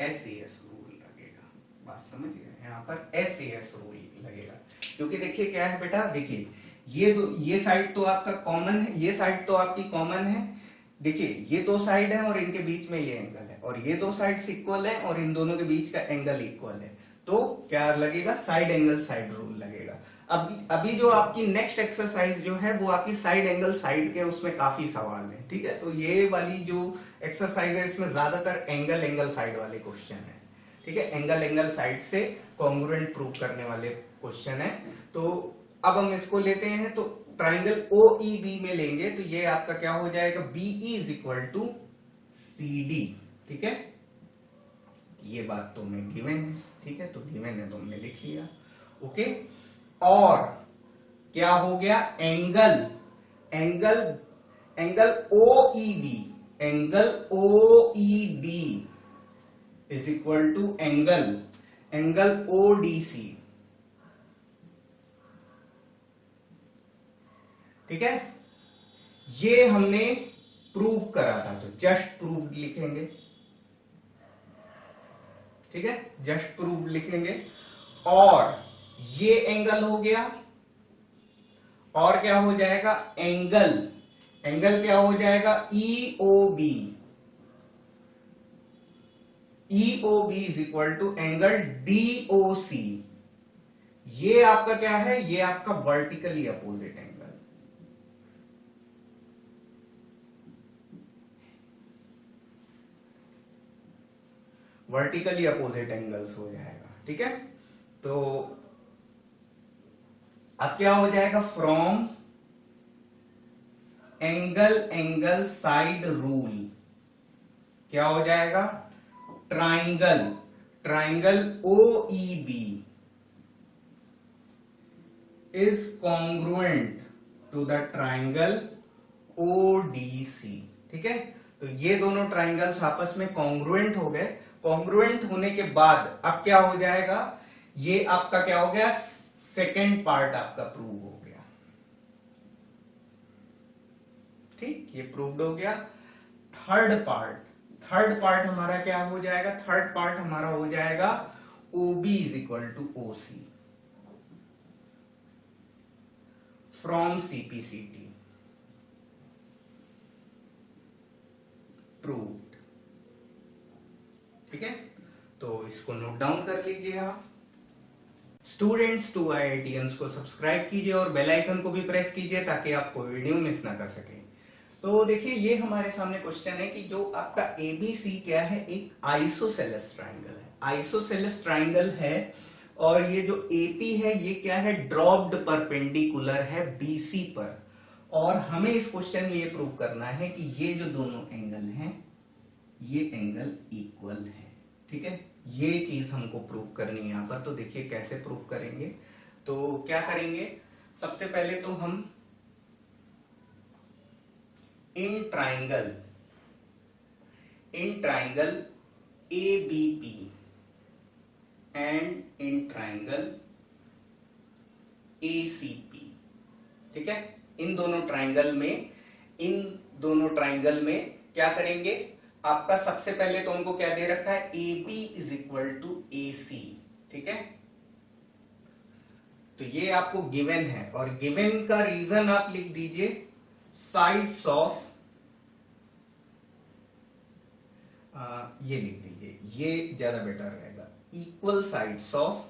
एस रूल लगेगा। बात समझ गए, यहां पर एस रूल लगेगा। क्योंकि देखिए क्या है बेटा, देखिए ये साइड तो आपका कॉमन है, ये साइड तो आपकी कॉमन है। देखिए ये दो साइड है और इनके बीच में ये एंगल है, और ये दो साइड्स इक्वल है और इन दोनों के बीच का एंगल इक्वल है। तो क्या लगेगा, साइड एंगल साइड रूल लगेगा। अभी जो आपकी नेक्स्ट एक्सरसाइज जो है वो आपकी साइड एंगल साइड के, उसमें काफी सवाल है। ठीक है, तो ये वाली जो एक्सरसाइज है इसमें ज्यादातर एंगल साइड वाले क्वेश्चन है। ठीक है, एंगल साइड से कॉन्ग्रुएंट प्रूव करने वाले क्वेश्चन है। तो अब हम इसको लेते हैं, तो ट्राइंगल ओ ई बी में लेंगे, तो ये आपका क्या हो जाएगा, BE is equal to C D. ठीक है, ये बात तो मैं गिवन है। ठीक है, तो गिवन है तो हमने लिख लिया। ओके, और क्या हो गया, angle O E B, angle O E B is equal to angle O D C. ठीक है, ये हमने प्रूव करा था, तो जस्ट प्रूव लिखेंगे। ठीक है, जस्ट प्रूव लिखेंगे। और ये एंगल हो गया, और क्या हो जाएगा, एंगल क्या हो जाएगा, EOB is equal to angle DOC. ये आपका क्या है, ये आपका vertically opposite angle, vertically opposite angles हो जाएगा। ठीक है, तो अब क्या हो जाएगा, फ्रॉम एंगल साइड रूल क्या हो जाएगा, triangle O E B is congruent to the triangle O D C. ठीक है, तो ये दोनों ट्राइंगल्स आपस में कॉन्ग्रुएंट हो गए। कॉन्ग्रुएंट होने के बाद अब क्या हो जाएगा, ये आपका क्या हो गया, सेकेंड पार्ट आपका प्रूव हो गया। ठीक, ये प्रूव्ड हो गया। थर्ड पार्ट हमारा क्या हो जाएगा, थर्ड पार्ट हमारा हो जाएगा OB is equal to O C from CPCT, proved. ठीक है, तो इसको नोट डाउन कर लीजिए आप। स्टूडेंट्स, 2IITians को सब्सक्राइब कीजिए और बेल आइकन को भी प्रेस कीजिए ताकि आप कोई वीडियो मिस ना कर सके। तो देखिए ये हमारे सामने क्वेश्चन है कि जो आपका एबीसी क्या है, एक आइसोसेलेस ट्राइंगल है, आइसोसेलेस ट्राइंगल है। और ये जो एपी है ये क्या है, ड्रॉप्ड परपेंडिकुलर है बीसी पर। और हमें इस क्वेश्चन में ये प्रूव करना है कि ये जो दोनों एंगल हैं ये एंगल इक्वल है। ठीक है, ये चीज हमको प्रूव करनी है यहां पर। तो देखिए कैसे प्रूव करेंगे, तो क्या करेंगे, सबसे पहले तो हम in triangle ABP and in triangle ACP। ठीक है, इन दोनों ट्राइंगल में क्या करेंगे, आपका सबसे पहले तो उनको क्या दे रखा है, AB is equal to AC। ठीक है, तो ये आपको गिवन है, और गिवन का रीजन आप लिख दीजिए, साइड्स ऑफ, ये लिख दीजिए, ये ज्यादा बेटर रहेगा, equal sides of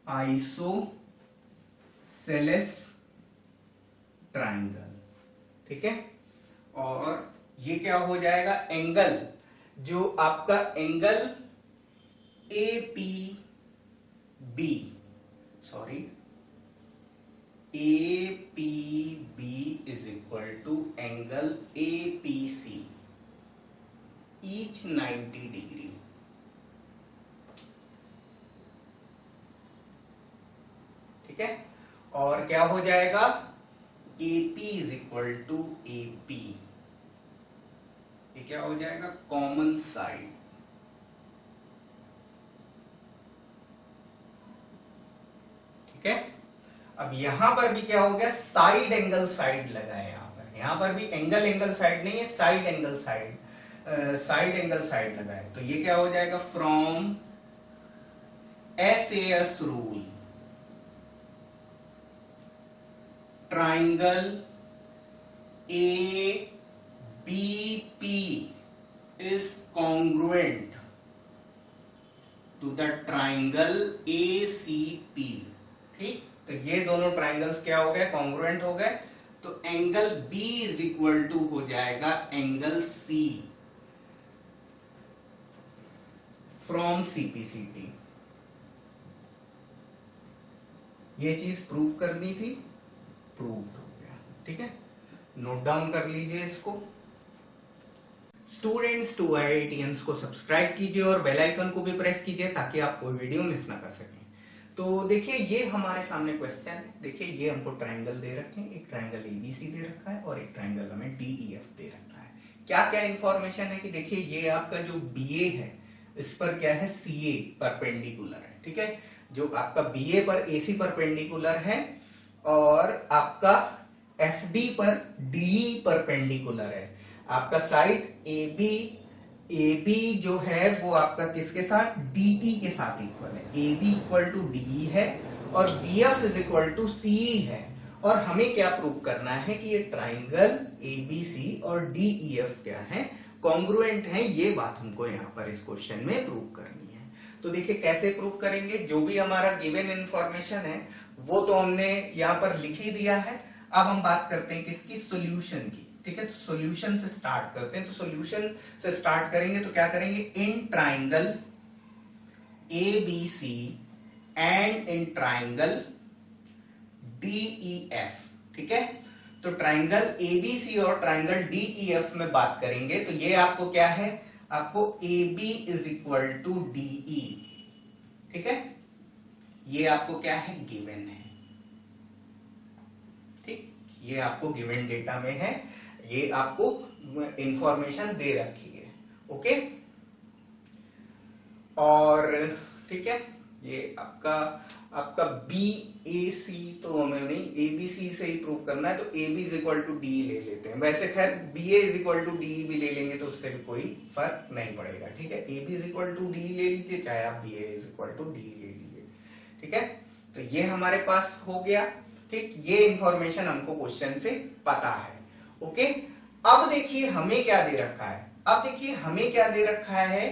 isosceles triangle, ठीक है। और ये क्या हो जाएगा, एंगल, जो आपका angle APB, sorry APB is equal to angle APC, each 90 degree, ठीक है। और क्या हो जाएगा, AP is equal to AP, ये क्या हो जाएगा, कॉमन साइड, ठीक है। अब यहां पर भी क्या हो गया, साइड एंगल साइड लगा है यहां पर भी एंगल एंगल साइड नहीं है, side angle side, side angle side लगा है। तो ये क्या हो जाएगा, from SAS rule triangle ABP is congruent to the triangle ACP, ठीक। तो ये दोनों ट्राइंगल्स क्या हो गए, कॉन्ग्रुएंट हो गए। तो angle B is equal to हो जाएगा एंगल C फ्रॉम CPCT। ये चीज प्रूव करनी थी, प्रूव्ड हो गया, ठीक है। नोट डाउन कर लीजिए इसको। स्टूडेंट्स, टू IITians को सब्सक्राइब कीजिए और बेल आइकन को भी प्रेस कीजिए ताकि आप कोई वीडियो मिस ना कर सकें। तो देखिए ये हमारे सामने क्वेश्चन है। देखिए ये हमको ट्रायंगल दे रखे हैं, एक ट्रायंगल ABC दे रखा है और एक ट्रायंगल हमें DEF दे रखा है। क्या क्या इंफॉर्मेशन है कि देखिए ये आपका जो BA है इस पर क्या है, CA परपेंडिकुलर है, ठीक है। जो आपका BA पर AC परपेंडिकुलर है और आपका FD पर DE परपेंडिकुलर है। आपका साइड AB जो है वो आपका किसके साथ, DE के साथ इक्वल है। AB इक्वल टू DE है और BF is equal to CE है। और हमें क्या प्रूव करना है कि ये ट्राइंगल ABC और DEF क्या है, कॉन्ग्रुएंट है। ये बात हमको यहाँ पर इस क्वेश्चन में प्रूव करनी है। तो देखिए कैसे प्रूव करेंगे, जो भी हमारा गिवन इंफॉर्मेशन है वो तो हमने यहाँ पर लिख ही दिया है। अब हम बात करते हैं किसकी, सॉल्यूशन की, ठीक है। तो सॉल्यूशन से स्टार्ट करते हैं। तो सॉल्यूशन से स्टार्ट करेंगे तो क्या करेंगे, in triangle ABC and in triangle DEF, ठीक है। तो ट्राइंगल ABC और ट्राइंगल DEF में बात करेंगे तो ये आपको क्या है, आपको AB is equal to DE, ठीक है। ये आपको क्या है, गिवन है, ठीक। ये आपको गिवन डेटा में है, ये आपको इंफॉर्मेशन दे रखी है, ओके। और ठीक है, ये आपका BAC तो हमें नहीं, ABC से ही प्रूव करना है। तो AB is equal to DE ले लेते हैं। वैसे खैर BA is equal to DE भी ले लेंगे तो उससे भी कोई फर्क नहीं पड़ेगा, ठीक है। AB is equal to DE ले लीजिए, चाहे आप BA is equal to DE ले लीजिए, ठीक है। तो ये हमारे पास हो गया, ठीक। ये इंफॉर्मेशन हमको क्वेश्चन से पता है, ओके। अब देखिए हमें क्या दे रखा है, अब देखिए हमें क्या दे रखा है,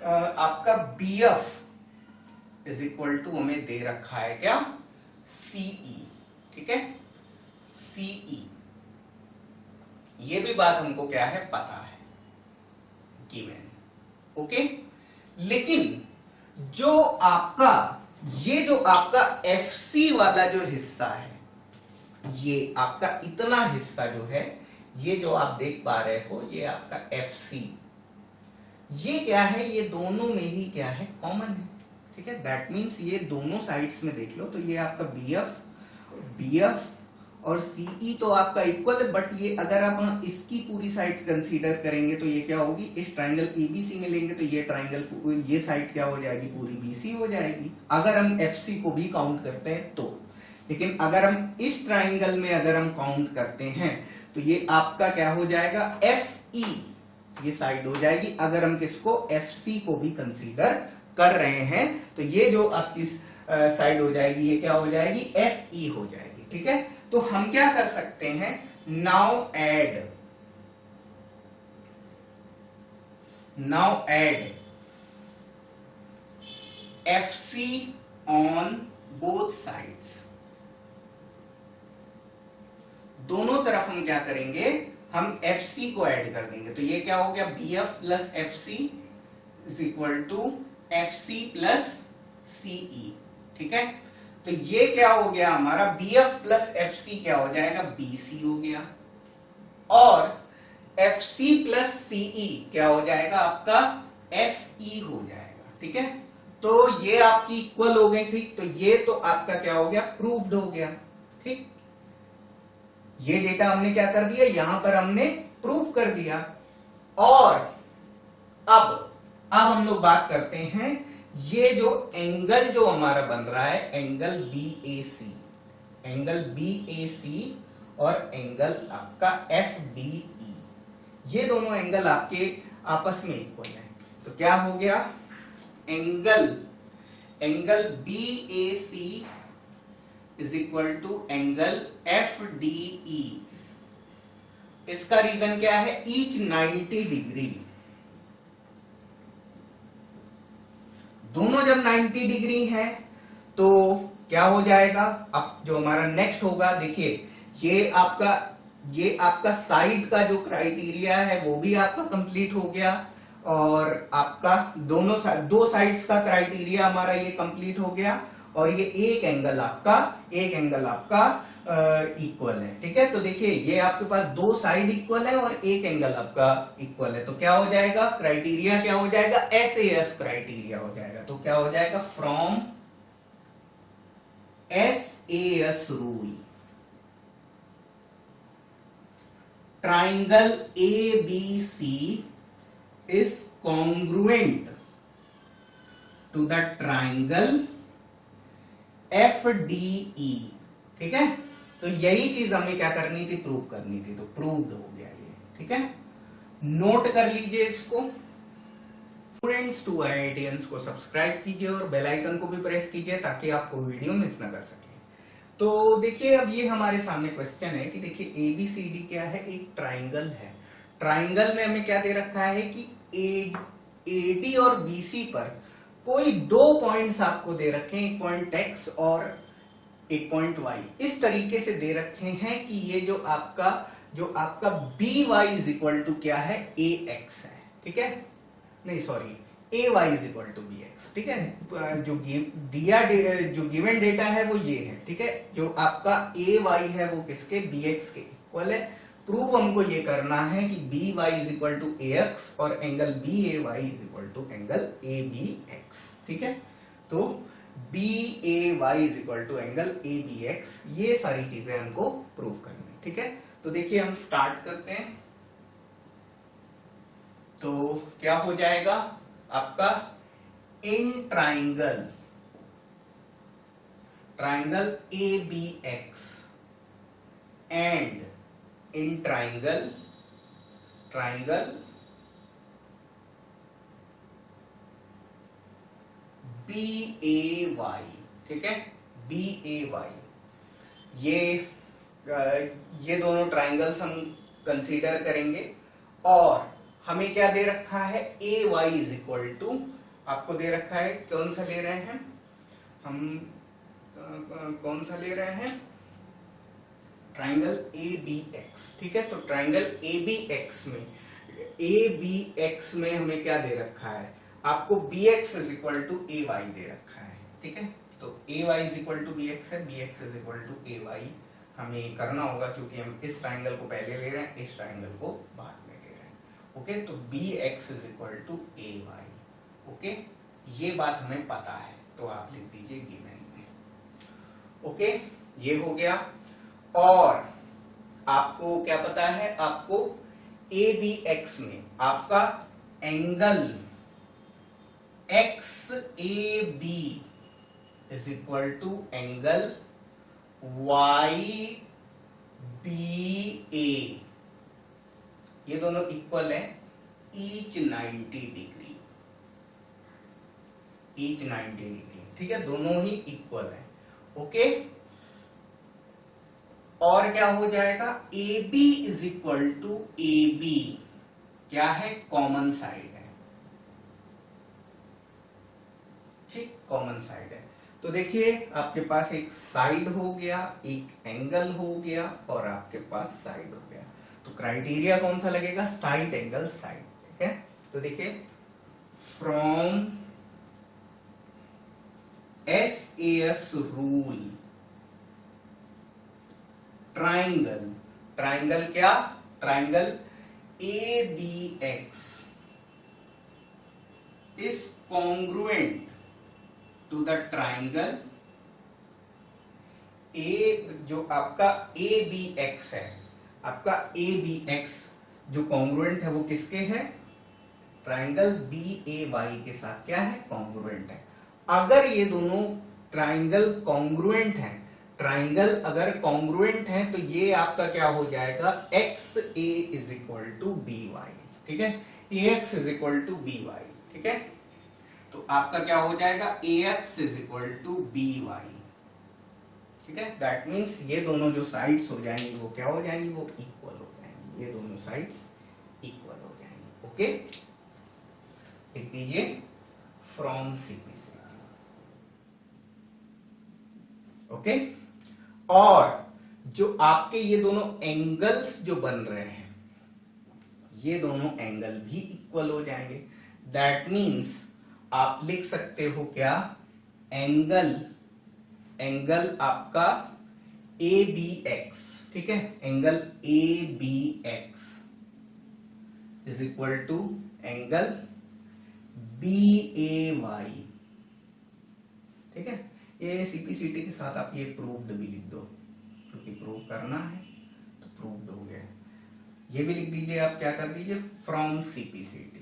आपका BF इज इक्वल टू हमें दे रखा है क्या, CE, ठीक है, CE। ये भी बात हमको क्या है, पता है, गिवन, ओके। लेकिन जो आपका ये जो आपका FC वाला जो हिस्सा है, ये आपका इतना हिस्सा जो है, ये जो आप देख पा रहे हो, ये आपका FC, ये क्या है, ये दोनों में ही क्या है, कॉमन है, ठीक है। दैट मींस ये दोनों साइड्स में देख लो तो ये आपका BF और CE तो आपका इक्वल है। बट ये अगर आप इसकी पूरी साइड कंसीडर करेंगे तो ये क्या होगी, इस ट्राइंगल ABC में लेंगे तो ये ट्राइंगल, ये साइड क्या हो जाएगी, पूरी BC हो जाएगी, अगर हम FC को भी काउंट करते हैं तो। लेकिन अगर हम इस ट्राइंगल में अगर हम काउंट करते हैं तो ये आपका क्या हो जाएगा, FE, ये साइड हो जाएगी। अगर हम किसको, FC को भी कंसीडर कर रहे हैं तो ये जो आपकी साइड हो जाएगी, ये क्या हो जाएगी, FE हो जाएगी, ठीक है। तो हम क्या कर सकते हैं, now add FC on sides, दोनों तरफ हम क्या करेंगे, हम FC को ऐड कर देंगे। तो ये क्या हो गया, BF plus FC is equal to FC plus CE। ठीक है, तो ये क्या हो गया हमारा, BF प्लस FC क्या हो जाएगा, BC हो गया, और FC प्लस CE क्या हो जाएगा आपका, FE हो जाएगा। ठीक है, तो ये आपकी इक्वल हो गए। ठीक, तो ये तो आपका क्या हो गया, प्रूव्ड हो गया। ठीक, ये डेटा हमने क्या कर दिया, यहां पर हमने प्रूव कर दिया। और अब हम लोग बात करते हैं, ये जो एंगल जो हमारा बन रहा है, एंगल BAC, एंगल BAC और एंगल आपका FDE, ये दोनों एंगल आपके आपस में इक्वल है। तो क्या हो गया, angle BAC is equal to angle FDE। इसका रीजन क्या है, ईच 90 डिग्री, दोनों जब 90 डिग्री है तो क्या हो जाएगा, अब जो हमारा नेक्स्ट होगा, देखिए ये आपका साइड का जो क्राइटेरिया है वो भी आपका कंप्लीट हो गया, और आपका दो साइड्स का क्राइटेरिया हमारा ये कंप्लीट हो गया, और ये एक एंगल आपका इक्वल है। ठीक है, तो देखिए ये आपके पास दो साइड इक्वल है और एक एंगल आपका इक्वल है, तो क्या हो जाएगा, क्राइटेरिया क्या हो जाएगा, SAS क्राइटेरिया हो जाएगा। तो क्या हो जाएगा, from SAS rule triangle ABC is congruent to the triangle FDE। ठीक है, तो यही चीज हमें क्या करनी थी, प्रूव करनी थी, तो प्रूव्ड हो गया ये। ठीक है, नोट कर लीजिए इसको। स्टूडेंट्स टू IITians को सब्सक्राइब कीजिए और बेल आइकन को भी प्रेस कीजिए ताकि आपको वीडियो मिस ना कर सके। तो देखिए अब ये हमारे सामने क्वेश्चन है कि देखिए ABCD क्या है, एक ट्राइंगल है। ट्राइंगल में हमें क्या दे रखा है कि AD और BC पर कोई दो पॉइंट्स आपको दे रखे हैं, एक पॉइंट X और एक पॉइंट Y, इस तरीके से दे रखे हैं कि ये जो आपका BY इज इक्वल टू क्या है, AX है। ठीक है, नहीं sorry, AY is equal to BX। ठीक है, जो गिवन डेटा है वो ये है। ठीक है, जो आपका AY है वो किसके, BX के इक्वल है। प्रूव हमको ये करना है कि BY is equal to AX और angle BAY is equal to angle ABX। ठीक है, तो BAY is equal to angle ABX, ये सारी चीजें हमको प्रूव करनी है। ठीक है, तो देखिए हम स्टार्ट करते हैं। तो क्या हो जाएगा आपका, in triangle ABX and in triangle BAY। ठीक है, BAY, ये दोनों ट्राइंगल्स हम कंसीडर करेंगे, और हमें क्या दे रखा है, AY इज इक्वल टू, आपको दे रखा है, कौन सा ले रहे हैं हम, कौन सा ले रहे हैं, ट्राइंगल ABX। ठीक है, तो ट्राइंगल ABX में हमें क्या दे रखा है, आपको BX is equal to AY दे रखा है। ठीक है, तो AY is equal to BX है, BX is equal to AY हमें करना होगा, क्योंकि हम इस ट्राइंगल को पहले ले रहे हैं, इस ट्राइंगल को बाद में ले रहे हैं। ओके, तो BX is equal to AY। Okay, ये बात हमें पता है, तो आप लिख दीजिए गिवन में। ओके, ये हो गया। और आपको क्या पता है, आपको ABX में आपका angle XAB is equal to angle YBA, ये दोनों इक्वल है ईच 90 डिग्री, ईच 90 डिग्री। ठीक है, दोनों ही इक्वल है। ओके, और क्या हो जाएगा, AB is equal to AB क्या है, कॉमन साइड है। ठीक, कॉमन साइड है, तो देखिए आपके पास एक साइड हो गया, एक एंगल हो गया और आपके पास साइड हो गया। तो क्राइटेरिया कौन सा लगेगा? Side angle side. ठीक है, तो देखिए from SAS rule triangle, triangle क्या? Triangle ABX is congruent to the triangle जो आपका ABX है, आपका ABX जो कॉन्ग्रुएंट है वो किसके है? ट्राइंगल BAY के साथ क्या है? कॉन्ग्रुएंट है। अगर ये दोनों ट्राइंगल कॉन्ग्रुएंट हैं, ट्राइंगल अगर कॉन्ग्रुएंट है तो ये आपका क्या हो जाएगा? XA is equal to BY। ठीक है, AX is equal to BY। ठीक है, तो आपका क्या हो जाएगा? AX is equal to BY। ठीक है, दैट मीन्स ये दोनों जो साइड्स हो जाएंगी वो क्या हो जाएंगी? वो इक्वल हो जाएंगी। ये दोनों साइड्स इक्वल हो जाएंगी। ओके, लिख दीजिए फ्रॉम CP। ओके, और जो आपके ये दोनों एंगल्स जो बन रहे हैं, ये दोनों एंगल भी इक्वल हो जाएंगे। दैट मीन्स आप लिख सकते हो क्या? एंगल, एंगल आपका ABX, ठीक है, angle ABX is equal to angle BAY। ठीक है, ये CPCT के साथ आप ये प्रूव्ड भी लिख दो, क्योंकि प्रूव करना है तो प्रूव्ड हो गया। ये भी लिख दीजिए, आप क्या कर दीजिए? From CPCT।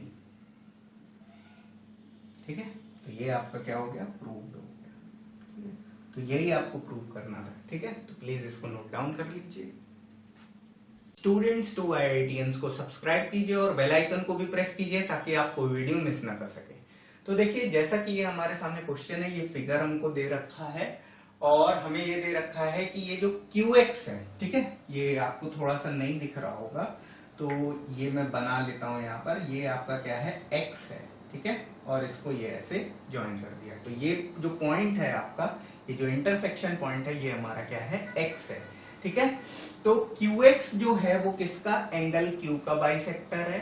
ठीक है, तो ये आपका क्या हो गया? प्रूव्ड हो गया। ठीक है, तो यही आपको प्रूव करना था। ठीक है, तो प्लीज इसको नोट डाउन कर लीजिए। स्टूडेंट्स 2 IITians को सब्सक्राइब कीजिए और बेल आइकन को भी प्रेस कीजिए ताकि आप कोई वीडियो मिस ना कर सके। तो देखिए, जैसा कि ये हमारे सामने क्वेश्चन है, ये फिगर हमको दे रखा है और हमें ये दे रखा है कि ये जो QX है, ठीक है, ये आपको थोड़ा सा नहीं दिख रहा होगा तो ये मैं बना लेता हूं यहाँ पर। ये आपका क्या है? X है। ठीक है, और इसको ये ऐसे ज्वाइन कर दिया, तो ये जो पॉइंट है आपका, ये जो इंटरसेक्शन पॉइंट है, ये हमारा क्या है? X है। ठीक है, तो QX जो है वो किसका? एंगल Q का बाइसेक्टर है,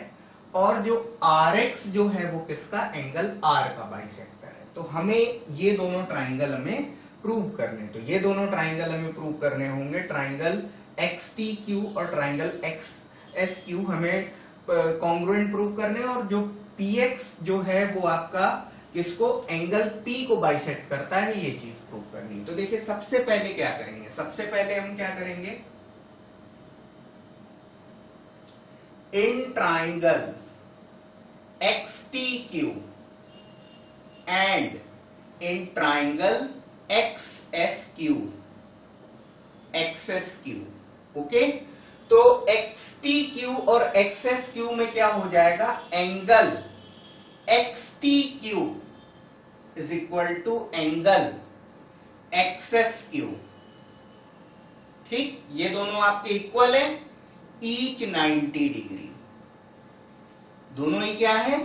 और जो RX जो है वो किसका? एंगल R का बाइसेक्टर है। तो हमें ये दोनों ट्राइंगल हमें प्रूव करने, तो ये दोनों ट्राइंगल हमें प्रूव करने होंगे। ट्राइंगल XTQ और ट्राइंगल XSQ हमें कॉन्ग्रुएंट प्रूव करने, और जो PX जो है वो आपका किसको? एंगल P को बाइसेक्ट करता है, ये चीज प्रूव करनी। तो देखिए, सबसे पहले क्या करेंगे? सबसे पहले हम क्या करेंगे? In triangle XTQ and in triangle XSQ, okay, तो XTQ और XSQ में क्या हो जाएगा? Angle XTQ is equal to angle XSQ। ठीक, ये दोनों आपके इक्वल है, ईच 90 डिग्री, दोनों ही क्या है?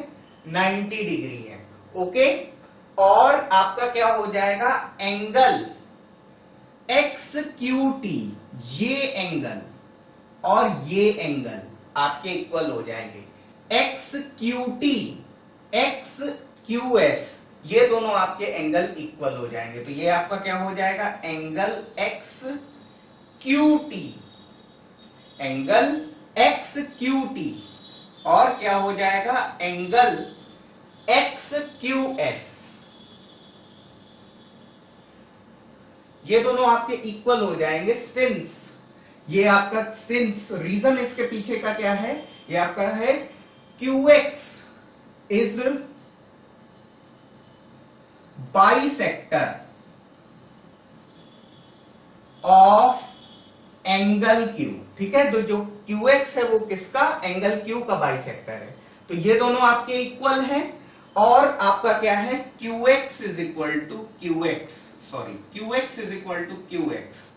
90 डिग्री है। ओके, और आपका क्या हो जाएगा? एंगल XQT, ये एंगल और ये एंगल आपके इक्वल हो जाएंगे। XQT, XQS, ये दोनों आपके एंगल इक्वल हो जाएंगे। तो ये आपका क्या हो जाएगा? एंगल XQT, एंगल XQT, और क्या हो जाएगा? Angle XQS। ये दोनों आपके इक्वल हो जाएंगे सिंस, ये आपका सिंस, रीजन इसके पीछे का क्या है? ये आपका है QX is bisector of angle Q। ठीक है, तो जो QX है वो किसका? एंगल Q का बाइसेक्टर है। तो ये दोनों आपके इक्वल हैं, और आपका क्या है? QX is equal to QX, sorry, QX is equal to QX।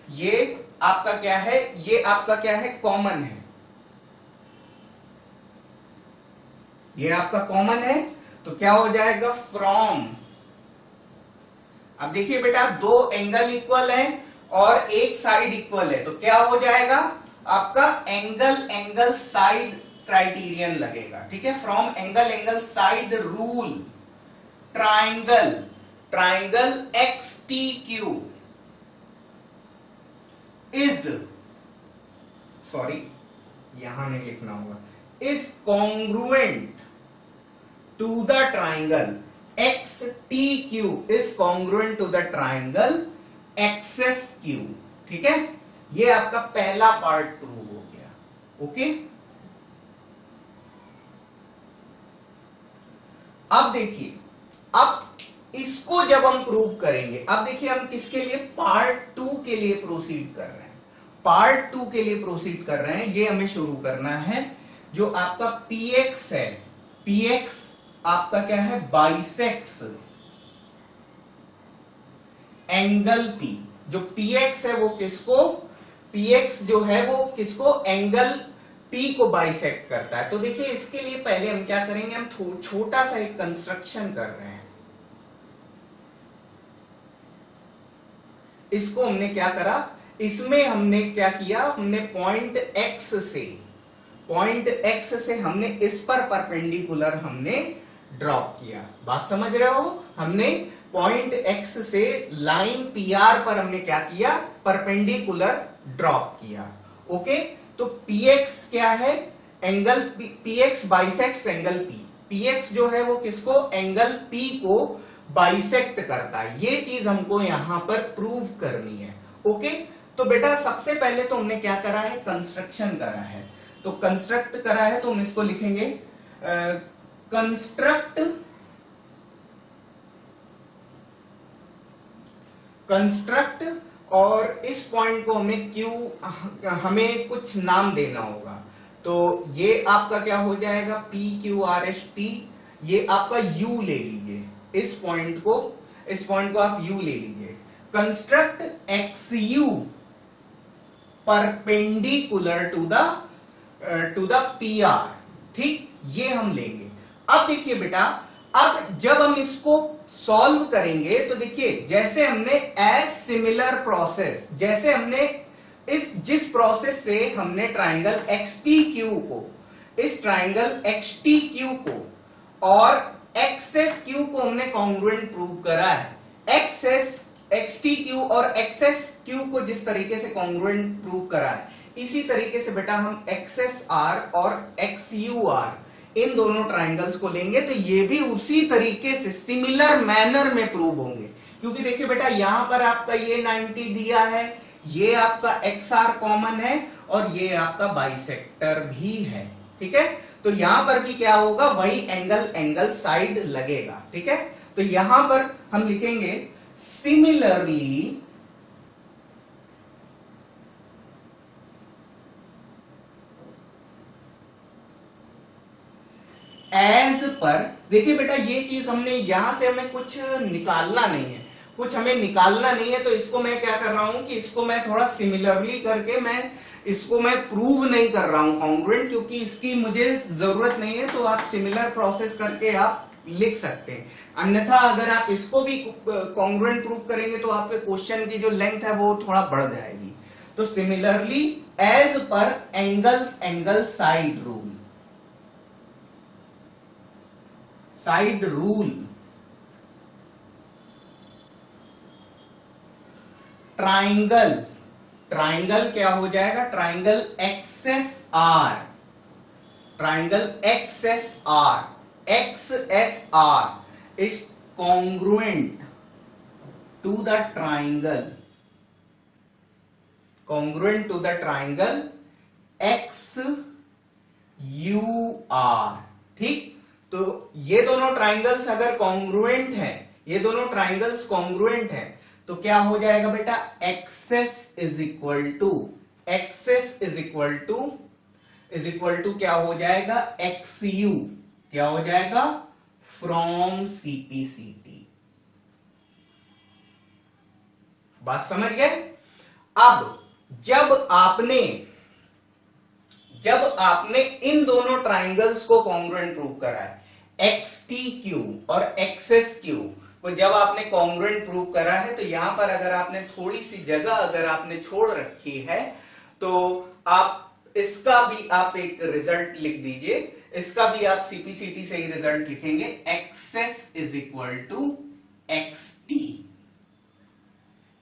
ये आपका क्या है? ये आपका क्या है? कॉमन है, ये आपका कॉमन है। तो क्या हो जाएगा? फ्रॉम अब देखिए बेटा, दो एंगल इक्वल है और एक साइड इक्वल है, तो क्या हो जाएगा आपका एंगल एंगल साइड क्राइटेरियन लगेगा, ठीक है। From angle angle side rule triangle triangle XPQ is, sorry यहां नहीं लिखना होगा, is congruent to the triangle XTQ is congruent to the triangle XSQ, ठीक है। ये आपका पहला पार्ट प्रूव हो गया, ओके। अब देखिए, अब इसको जब हम प्रूव करेंगे, अब देखिए हम किसके लिए, पार्ट 2 के लिए प्रोसीड कर रहे हैं, पार्ट 2 के लिए प्रोसीड कर रहे हैं। ये हमें शुरू करना है, जो आपका PX है, PX आपका क्या है, बाइसेक्स एंगल P। जो PX है वो किसको, PX जो है वो किसको, एंगल P को बाइसेक्ट करता है। तो देखिए इसके लिए पहले हम क्या करेंगे, हम छोटा सा एक कंस्ट्रक्शन कर रहे हैं। इसको हमने क्या करा, इसमें हमने क्या किया, हमने पॉइंट X से हमने इस पर परपेंडिकुलर हमने ड्रॉप किया। बात समझ रहे हो, हमने पॉइंट X से लाइन PR पर हमने क्या किया, परपेंडिकुलर ड्रॉप किया, ओके। तो PX क्या है, angle PX bisects angle P। PX जो है वो किसको, एंगल P को बाइसेक्ट करता है। ये चीज हमको यहां पर प्रूव करनी है, ओके। तो बेटा सबसे पहले तो हमने क्या करा है, कंस्ट्रक्शन करा है। तो कंस्ट्रक्ट करा है तो हम इसको लिखेंगे कंस्ट्रक्ट, और इस पॉइंट को हमें Q, हमें कुछ नाम देना होगा। तो ये आपका क्या हो जाएगा, PQRST, ये आपका U ले लीजिए, इस पॉइंट को आप U ले लीजिए। Construct XU perpendicular to the PR, ठीक, ये हम लेंगे। अब देखिए बेटा, अब जब हम इसको सॉल्व करेंगे तो देखिए, जैसे हमने एज सिमिलर प्रोसेस, जैसे हमने जिस प्रोसेस से हमने ट्राइंगल XPQ को, इस ट्राइंगल XTQ को और XSQ को हमने कॉन्ग्रुएंट प्रूव करा है। XTQ और XSQ को जिस तरीके से कॉन्ग्रुएंट प्रूव करा है, इसी तरीके से बेटा हम XSR और XUR इन दोनों ट्राइंगल्स को लेंगे, तो ये भी उसी तरीके से सिमिलर मैनर में प्रूव होंगे। क्योंकि देखिए बेटा, यहां पर आपका ये 90 दिया है, ये आपका XR कॉमन है और ये आपका बाइसेक्टर भी है, ठीक है। तो यहां पर भी क्या होगा, वही एंगल एंगल साइड लगेगा, ठीक है। तो यहां पर हम लिखेंगे सिमिलरली एज पर, देखिए बेटा ये चीज हमने यहां से हमें कुछ निकालना नहीं है, कुछ हमें निकालना नहीं है। तो इसको मैं क्या कर रहा हूं कि इसको मैं थोड़ा सिमिलरली करके इसको मैं प्रूव नहीं कर रहा हूं कॉन्ग्रुएंट, क्योंकि इसकी मुझे जरूरत नहीं है। तो आप सिमिलर प्रोसेस करके आप लिख सकते हैं। अन्यथा अगर आप इसको भी कॉन्ग्रुएंट प्रूव करेंगे तो आपके क्वेश्चन की जो लेंथ है वो थोड़ा बढ़ जाएगी। तो similarly as per angle side rule triangle क्या हो जाएगा, triangle XSR is congruent to the triangle XUR, ठीक। तो ये दोनों ट्राइंगल्स अगर कॉन्ग्रुएंट हैं, ये दोनों ट्राइंगल्स कॉन्ग्रुएंट हैं, तो क्या हो जाएगा बेटा, एक्सेस इज इक्वल टू क्या हो जाएगा, XU, क्या हो जाएगा, फ्रॉम CPCT। बात समझ गए। अब जब आपने इन दोनों ट्राइंगल्स को कॉन्ग्रुएंट प्रूव करा है, XTQ और XSQ, वो जब आपने कॉन्ग्रुएंट प्रूव करा है तो यहां पर अगर आपने थोड़ी सी जगह अगर आपने छोड़ रखी है तो आप इसका भी आप एक रिजल्ट लिख दीजिए, इसका भी आप सीपीसीटी से ही रिजल्ट लिखेंगे, XS is equal to XT.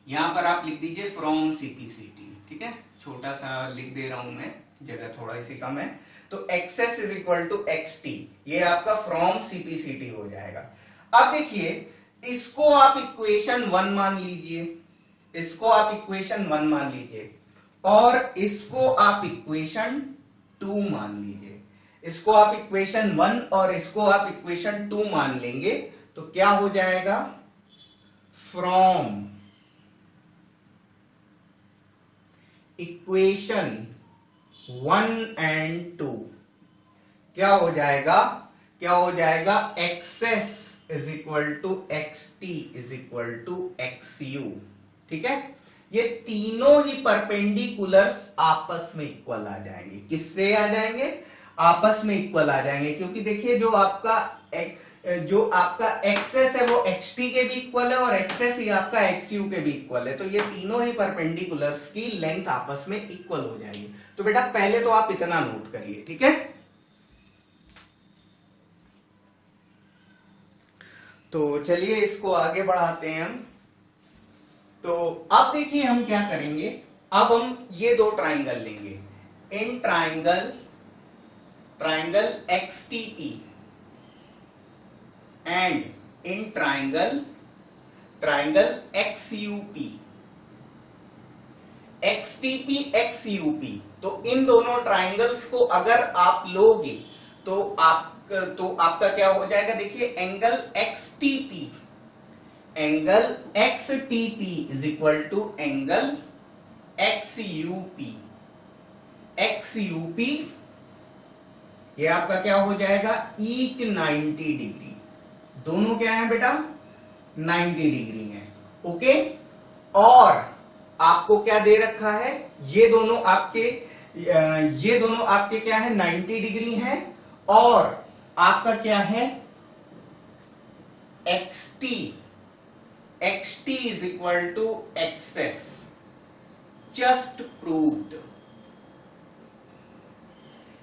यहां पर आप लिख दीजिए फ्रॉम सीपीसीटी, ठीक है, छोटा सा लिख दे रहा हूं मैं, जगह थोड़ा सी कम है, तो XS is equal to XT, ये आपका फ्रॉम सीपीसीटी हो जाएगा। अब देखिए इसको आप इक्वेशन 1 मान लीजिए, इसको आप इक्वेशन 1 मान लीजिए और इसको आप इक्वेशन 2 मान लीजिए। इसको आप इक्वेशन 1 और इसको आप इक्वेशन 2 मान लेंगे तो क्या हो जाएगा, फ्रॉम इक्वेशन 1 एंड 2 क्या हो जाएगा, क्या हो जाएगा, XS is equal to X T is equal to X U. ठीक है, ये तीनों ही परपेंडिकुलर्स आपस में इक्वल आ जाएंगे। किससे आ जाएंगे, आपस में इक्वल आ जाएंगे, क्योंकि देखिए जो आपका एक्सेस है वो एक्स टी के भी इक्वल है और एक्सेस ही आपका एक्स यू के भी इक्वल है, तो ये तीनों ही परपेंडिकुलर्स की लेंथ आपस में इक्वल हो जाएगी। तो बेटा पहले तो आप इतना नोट करिए, ठीक है। तो चलिए इसको आगे बढ़ाते हैं हम। तो अब देखिए हम क्या करेंगे, अब हम ये दो ट्राइंगल लेंगे, in triangle XTP and in triangle XUP, XTP XUP। तो इन दोनों ट्राइंगल्स को अगर आप लोगे तो आपका क्या हो जाएगा, देखिए angle XTP is equal to angle XUP ये आपका क्या हो जाएगा, ईच 90 डिग्री, दोनों क्या है बेटा 90 डिग्री है, ओके। और आपको क्या दे रखा है, ये दोनों आपके क्या है 90 डिग्री है, और आपका क्या है XT is equal to XS, just proved.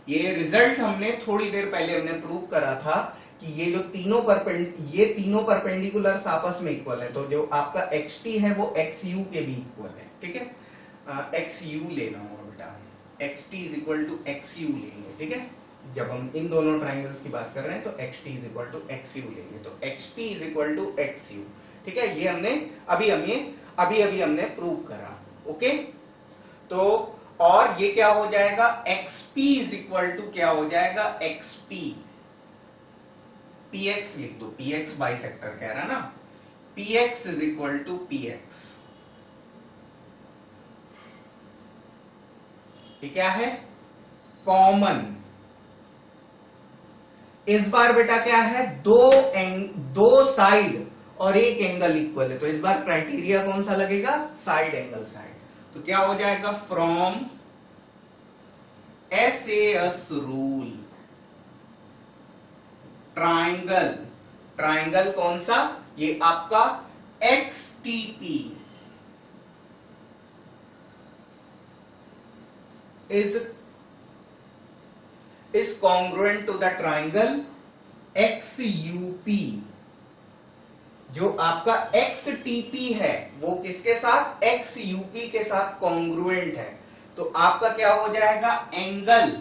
ये रिजल्ट हमने थोड़ी देर पहले हमने प्रूव करा था कि ये जो तीनों परपेंडिकुलर्स आपस में इक्वल है, तो जो आपका XT है वो XU के भी इक्वल है, ठीक है। XU लेना होगा बेटा, XT is equal to XU लेंगे, ठीक है। जब हम इन दोनों ट्राइंगल्स की बात कर रहे हैं तो XT is equal to XU लेंगे, तो XT is equal to XU, ठीक है। ये हमने अभी हमने प्रूव करा, ओके। तो और ये क्या हो जाएगा, XP इज इक्वल टू क्या हो जाएगा, XP PX लिख दो, PX बाइसेक्टर कह रहा ना, PX is equal to PX, ये क्या है कॉमन। इस बार बेटा क्या है, दो साइड और एक एंगल इक्वल है, तो इस बार क्राइटेरिया कौन सा लगेगा, साइड एंगल साइड। तो क्या हो जाएगा, फ्रॉम SAS रूल ट्राइंगल कौन सा, ये आपका XTP is congruent to the triangle XUP। जो आपका XTP है वो किसके साथ, XUP के साथ कॉन्ग्रुएंट है, तो आपका क्या हो जाएगा, एंगल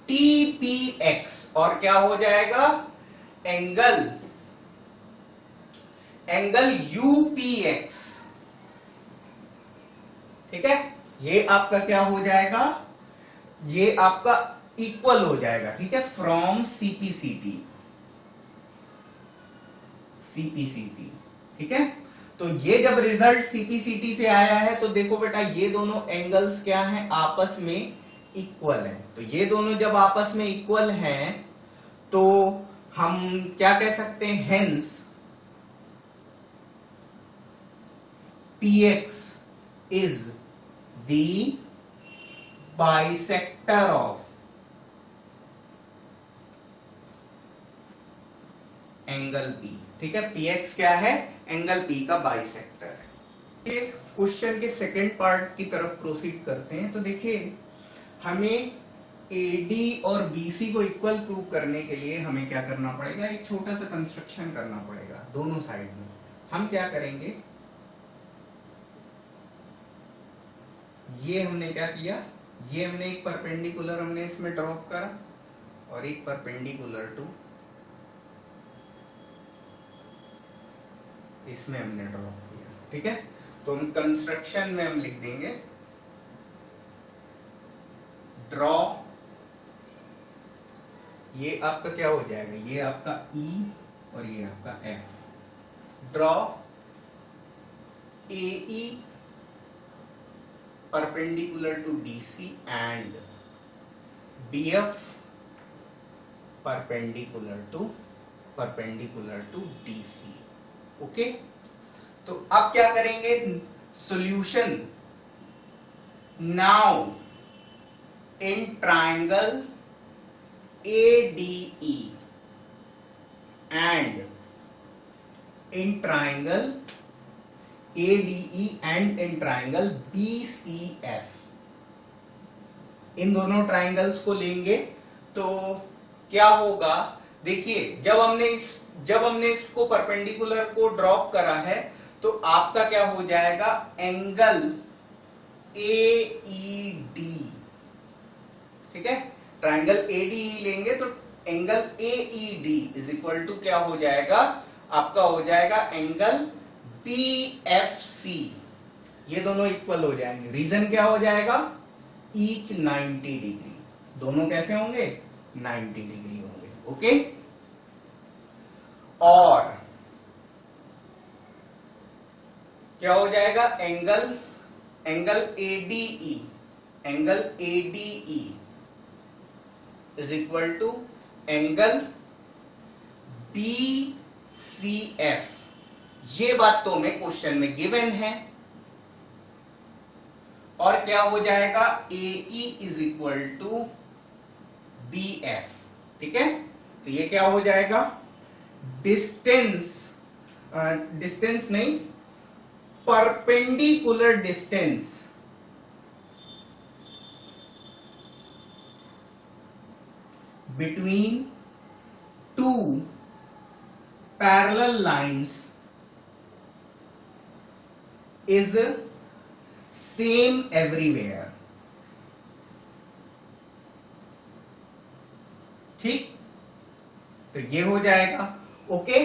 TPX और क्या हो जाएगा, एंगल UPX, ठीक है। ये आपका क्या हो जाएगा, ये आपका इक्वल हो जाएगा, ठीक है, फ्रॉम CPCT, ठीक है। तो ये जब रिजल्ट CPCT से आया है तो देखो बेटा ये दोनों एंगल्स क्या हैं, आपस में इक्वल है। तो ये दोनों जब आपस में इक्वल हैं तो हम क्या कह सकते हैं, hence PX is the bisector of angle P. ठीक है, पीएक्स क्या है? एंगल पी का बाइसेक्टर है। ये क्वेश्चन के सेकेंड पार्ट की तरफ प्रोसीड करते हैं। तो देखिए, हमें एडी और बीसी को इक्वल प्रूव करने के लिए हमें क्या करना पड़ेगा? एक छोटा सा कंस्ट्रक्शन करना पड़ेगा दोनों साइड में। हम क्या करेंगे, ये हमने क्या किया, ये हमने एक परपेंडिकुलर हमने इसमें ड्रॉप करा और एक परपेंडिकुलर टू इसमें हमने ड्रॉप किया। ठीक है, तो हम कंस्ट्रक्शन में हम लिख देंगे ड्रॉ, ये आपका क्या हो जाएगा, ये आपका E और ये आपका F। Draw AE perpendicular to DC and BF perpendicular to DC। Okay, तो अब क्या करेंगे, solution now in triangle ADE and in triangle ADE and in triangle BCF, इन दोनों ट्राइंगल्स को लेंगे तो क्या होगा, देखिए जब हमने इसको परपेंडिकुलर को ड्रॉप करा है तो आपका क्या हो जाएगा, एंगल AED। ठीक है, ट्राइंगल ADE लेंगे तो angle AED is equal to क्या हो जाएगा, आपका हो जाएगा एंगल BFC। ये दोनों इक्वल हो जाएंगे। रीजन क्या हो जाएगा, ईच 90 डिग्री, दोनों कैसे होंगे, 90 डिग्री होंगे। ओके, और क्या हो जाएगा, angle ADE is equal to angle BCF। ये बात तो हमें क्वेश्चन में गिवन है। और क्या हो जाएगा, AE is equal to BF। ठीक है, तो ये क्या हो जाएगा, डिस्टेंस नहीं, perpendicular distance between two parallel lines is same everywhere। ठीक, तो ये हो जाएगा। ओके,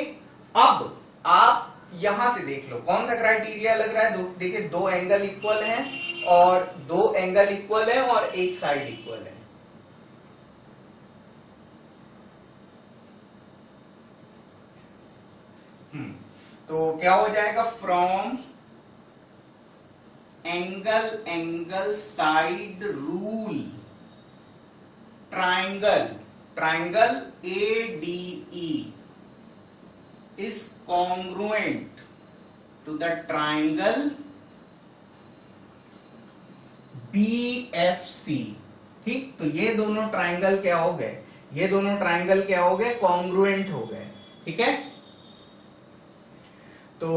अब आप यहां से देख लो कौन सा क्राइटेरिया लग रहा है। देखिए, दो एंगल इक्वल हैं और दो एंगल इक्वल है और एक साइड इक्वल है। तो क्या हो जाएगा, from angle side rule triangle ADE is congruent to the triangle BFC। ठीक, तो ये दोनों ट्राइंगल क्या हो गए, ये दोनों ट्राइंगल क्या हो गए, कॉन्ग्रुएंट हो गए। ठीक है, तो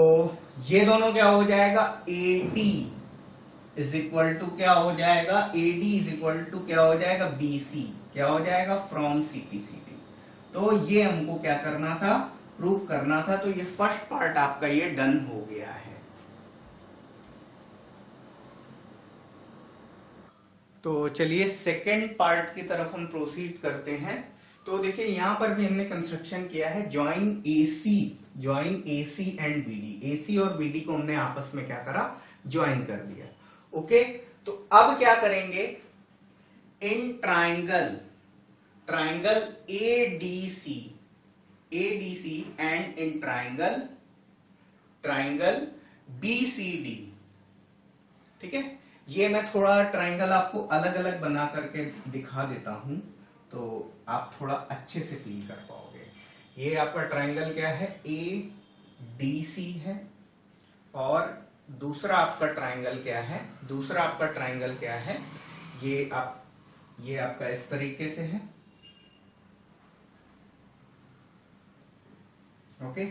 ये दोनों क्या हो जाएगा, AD इज इक्वल टू क्या हो जाएगा, AD इज इक्वल टू क्या हो जाएगा, BC, क्या हो जाएगा, फ्रॉम CPCD। तो ये हमको क्या करना था, प्रूव करना था। तो ये फर्स्ट पार्ट आपका ये डन हो गया है। तो चलिए सेकेंड पार्ट की तरफ हम प्रोसीड करते हैं। तो देखिए, यहां पर भी हमने कंस्ट्रक्शन किया है join AC and BD। AC और BD को हमने आपस में क्या करा, ज्वाइन कर दिया। ओके, तो अब क्या करेंगे, in triangle ADC and in triangle BCD। ठीक है, ये मैं थोड़ा ट्राइंगल आपको अलग अलग बना करके दिखा देता हूं तो आप थोड़ा अच्छे से फील कर पाओगे। ये आपका ट्राइंगल क्या है, ADC है, और दूसरा आपका ट्राइंगल क्या है, ये आपका इस तरीके से है। ओके,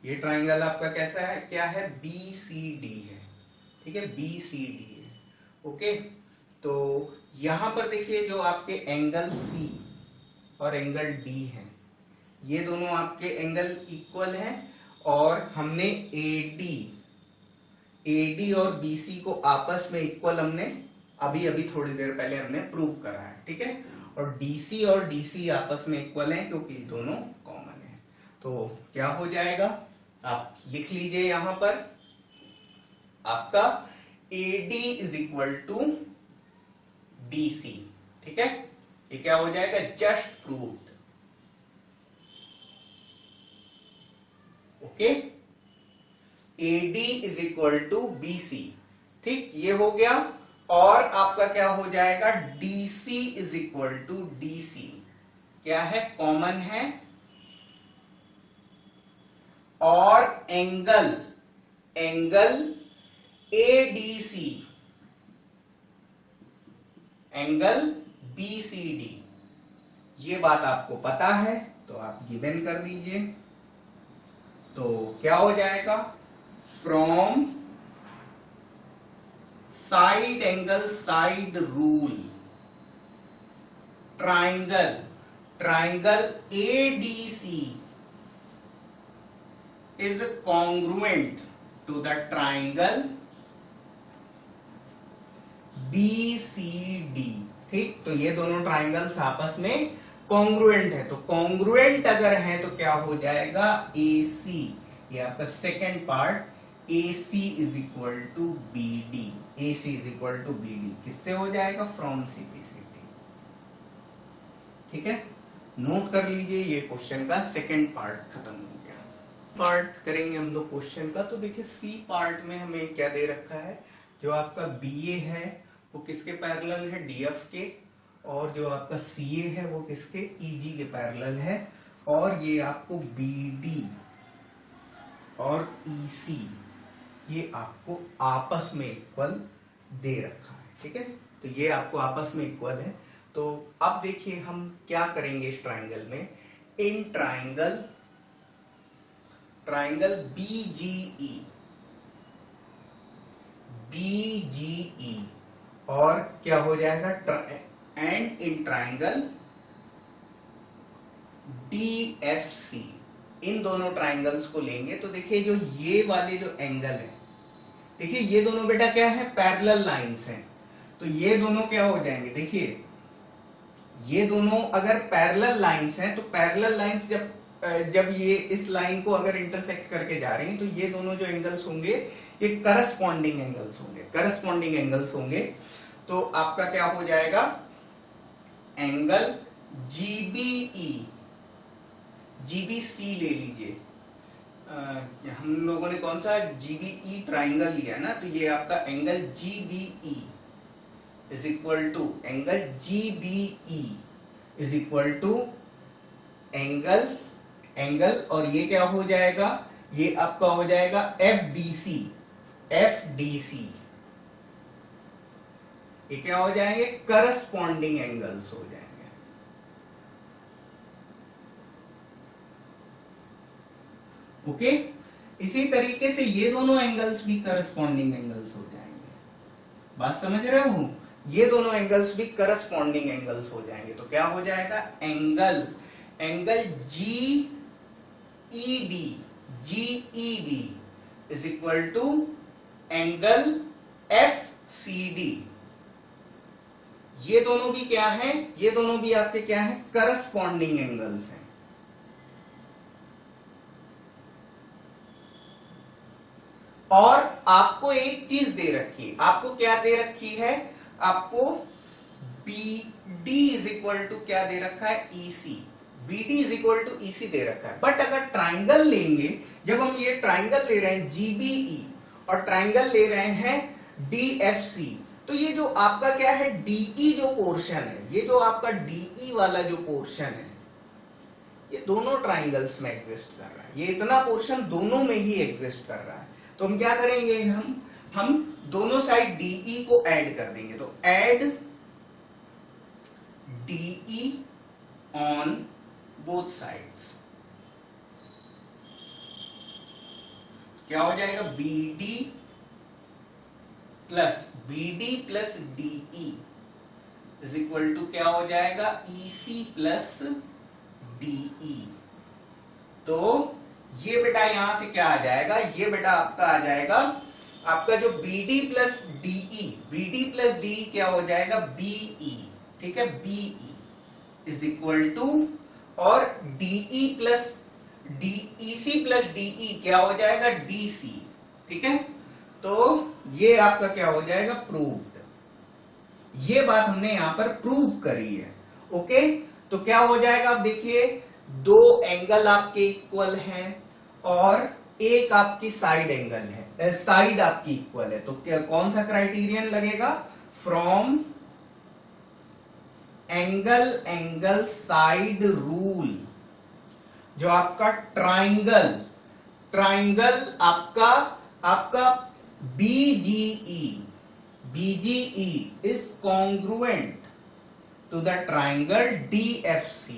ये ट्राइंगल आपका कैसा है, क्या है, बी सी डी है, ठीक है, बी सी डी है। ओके, तो यहां पर देखिए जो आपके एंगल सी और एंगल डी है, ये दोनों आपके एंगल इक्वल हैं, और हमने एडी और बीसी को आपस में इक्वल हमने अभी अभी थोड़ी देर पहले हमने प्रूव करा है, ठीक है। और डीसी और डीसी आपस में इक्वल हैं क्योंकि दोनों कॉमन है। तो क्या हो जाएगा, आप लिख लीजिए यहां पर आपका AD is equal to BC, ठीक है, ये क्या हो जाएगा, just proved. Okay, AD is equal to BC, ठीक, ये हो गया। और आपका क्या हो जाएगा, DC is equal to DC, क्या है, कॉमन है। और एंगल ADC, एंगल BCD, ये बात आपको पता है तो आप गिवन कर दीजिए। तो क्या हो जाएगा, from side angle side rule, triangle ADC is congruent to the triangle BCD, ठीक, तो ये दोनों ट्राइंगल्स आपस में कॉन्ग्रुएंट है। तो कॉन्ग्रुएंट अगर है तो क्या हो जाएगा, AC, ये आपका second part, AC is equal to BD, AC is equal to BD किससे हो जाएगा, फ्रॉम CPCD, ठीक है। नोट कर लीजिए, ये क्वेश्चन का सेकेंड पार्ट खत्म हो गया। पार्ट करेंगे हम लोग क्वेश्चन का। तो देखिए सी पार्ट में हमें क्या दे रखा है, जो आपका BA है वो किसके पैरेलल है, DF के, और जो आपका CA है वो किसके, EG के पैरेलल है। और ये आपको BD और EC ये आपको आपस में इक्वल दे रखा है, ठीक है, तो ये आपको आपस में इक्वल है। तो अब देखिए हम क्या करेंगे इस ट्राइंगल में, इन ट्राइंगल BGE और क्या हो जाएगा, एंड इन ट्राइंगल DFC, इन दोनों ट्राइंगल्स को लेंगे। तो देखिए जो ये वाले जो एंगल है, देखिए ये दोनों बेटा क्या है, पैरेलल लाइंस हैं। तो ये दोनों क्या हो जाएंगे, देखिए ये दोनों अगर पैरेलल लाइंस हैं तो पैरेलल लाइंस जब ये इस लाइन को अगर इंटरसेक्ट करके जा रही हैं तो ये दोनों जो एंगल्स होंगे ये करस्पॉन्डिंग एंगल्स होंगे। तो आपका क्या हो जाएगा, एंगल GBC ले लीजिए, हम लोगों ने कौन सा GBE ट्राइंगल लिया है ना, तो ये आपका angle GBE is equal to angle और ये क्या हो जाएगा, ये आपका हो जाएगा FDC, ये क्या हो जाएंगे, करस्पॉन्डिंग एंगल्स हो जाएंगे। ओके, इसी तरीके से ये दोनों एंगल्स भी करस्पॉन्डिंग एंगल्स हो जाएंगे। बात समझ रहे हो, ये दोनों एंगल्स भी करस्पॉन्डिंग एंगल्स हो जाएंगे। तो क्या हो जाएगा, angle GEB is equal to angle FCD, ये दोनों भी क्या है, ये दोनों भी आपके क्या है, करस्पॉन्डिंग एंगल्स हैं। और आपको एक चीज दे रखी है, आपको क्या दे रखी है, आपको BD इज इक्वल टू क्या दे रखा है, BD is equal to EC दे रखा है। बट अगर ट्राइंगल लेंगे, जब हम ये ट्राइंगल ले रहे हैं GBE और ट्राइंगल ले रहे हैं DFC, तो ये जो आपका क्या है, DE जो पोर्शन है, ये जो आपका DE वाला जो पोर्शन है, ये दोनों ट्राइंगल्स में एग्जिस्ट कर रहा है, ये इतना पोर्शन दोनों में ही एग्जिस्ट कर रहा है। तो हम क्या करेंगे, हम दोनों साइड DE को ऐड कर देंगे। तो add DE on both sides, क्या हो जाएगा, BD plus DE is equal to क्या हो जाएगा, EC प्लस DE। तो ये बेटा यहां से क्या आ जाएगा, ये बेटा आपका आ जाएगा, आपका जो BD प्लस DE क्या हो जाएगा, BE। ठीक है, BE इज इक्वल टू, और DE plus EC plus DE क्या हो जाएगा, DC। ठीक है, तो ये आपका क्या हो जाएगा, प्रूव्ड। ये बात हमने यहां पर प्रूव करी है। ओके, तो क्या हो जाएगा, आप देखिए दो एंगल आपके इक्वल हैं और एक आपकी साइड एंगल है, साइड आपकी इक्वल है, तो क्या कौन सा क्राइटेरियन लगेगा, फ्रॉम एंगल साइड रूल। जो आपका ट्राइंगल आपका BGE is congruent to the triangle DFC।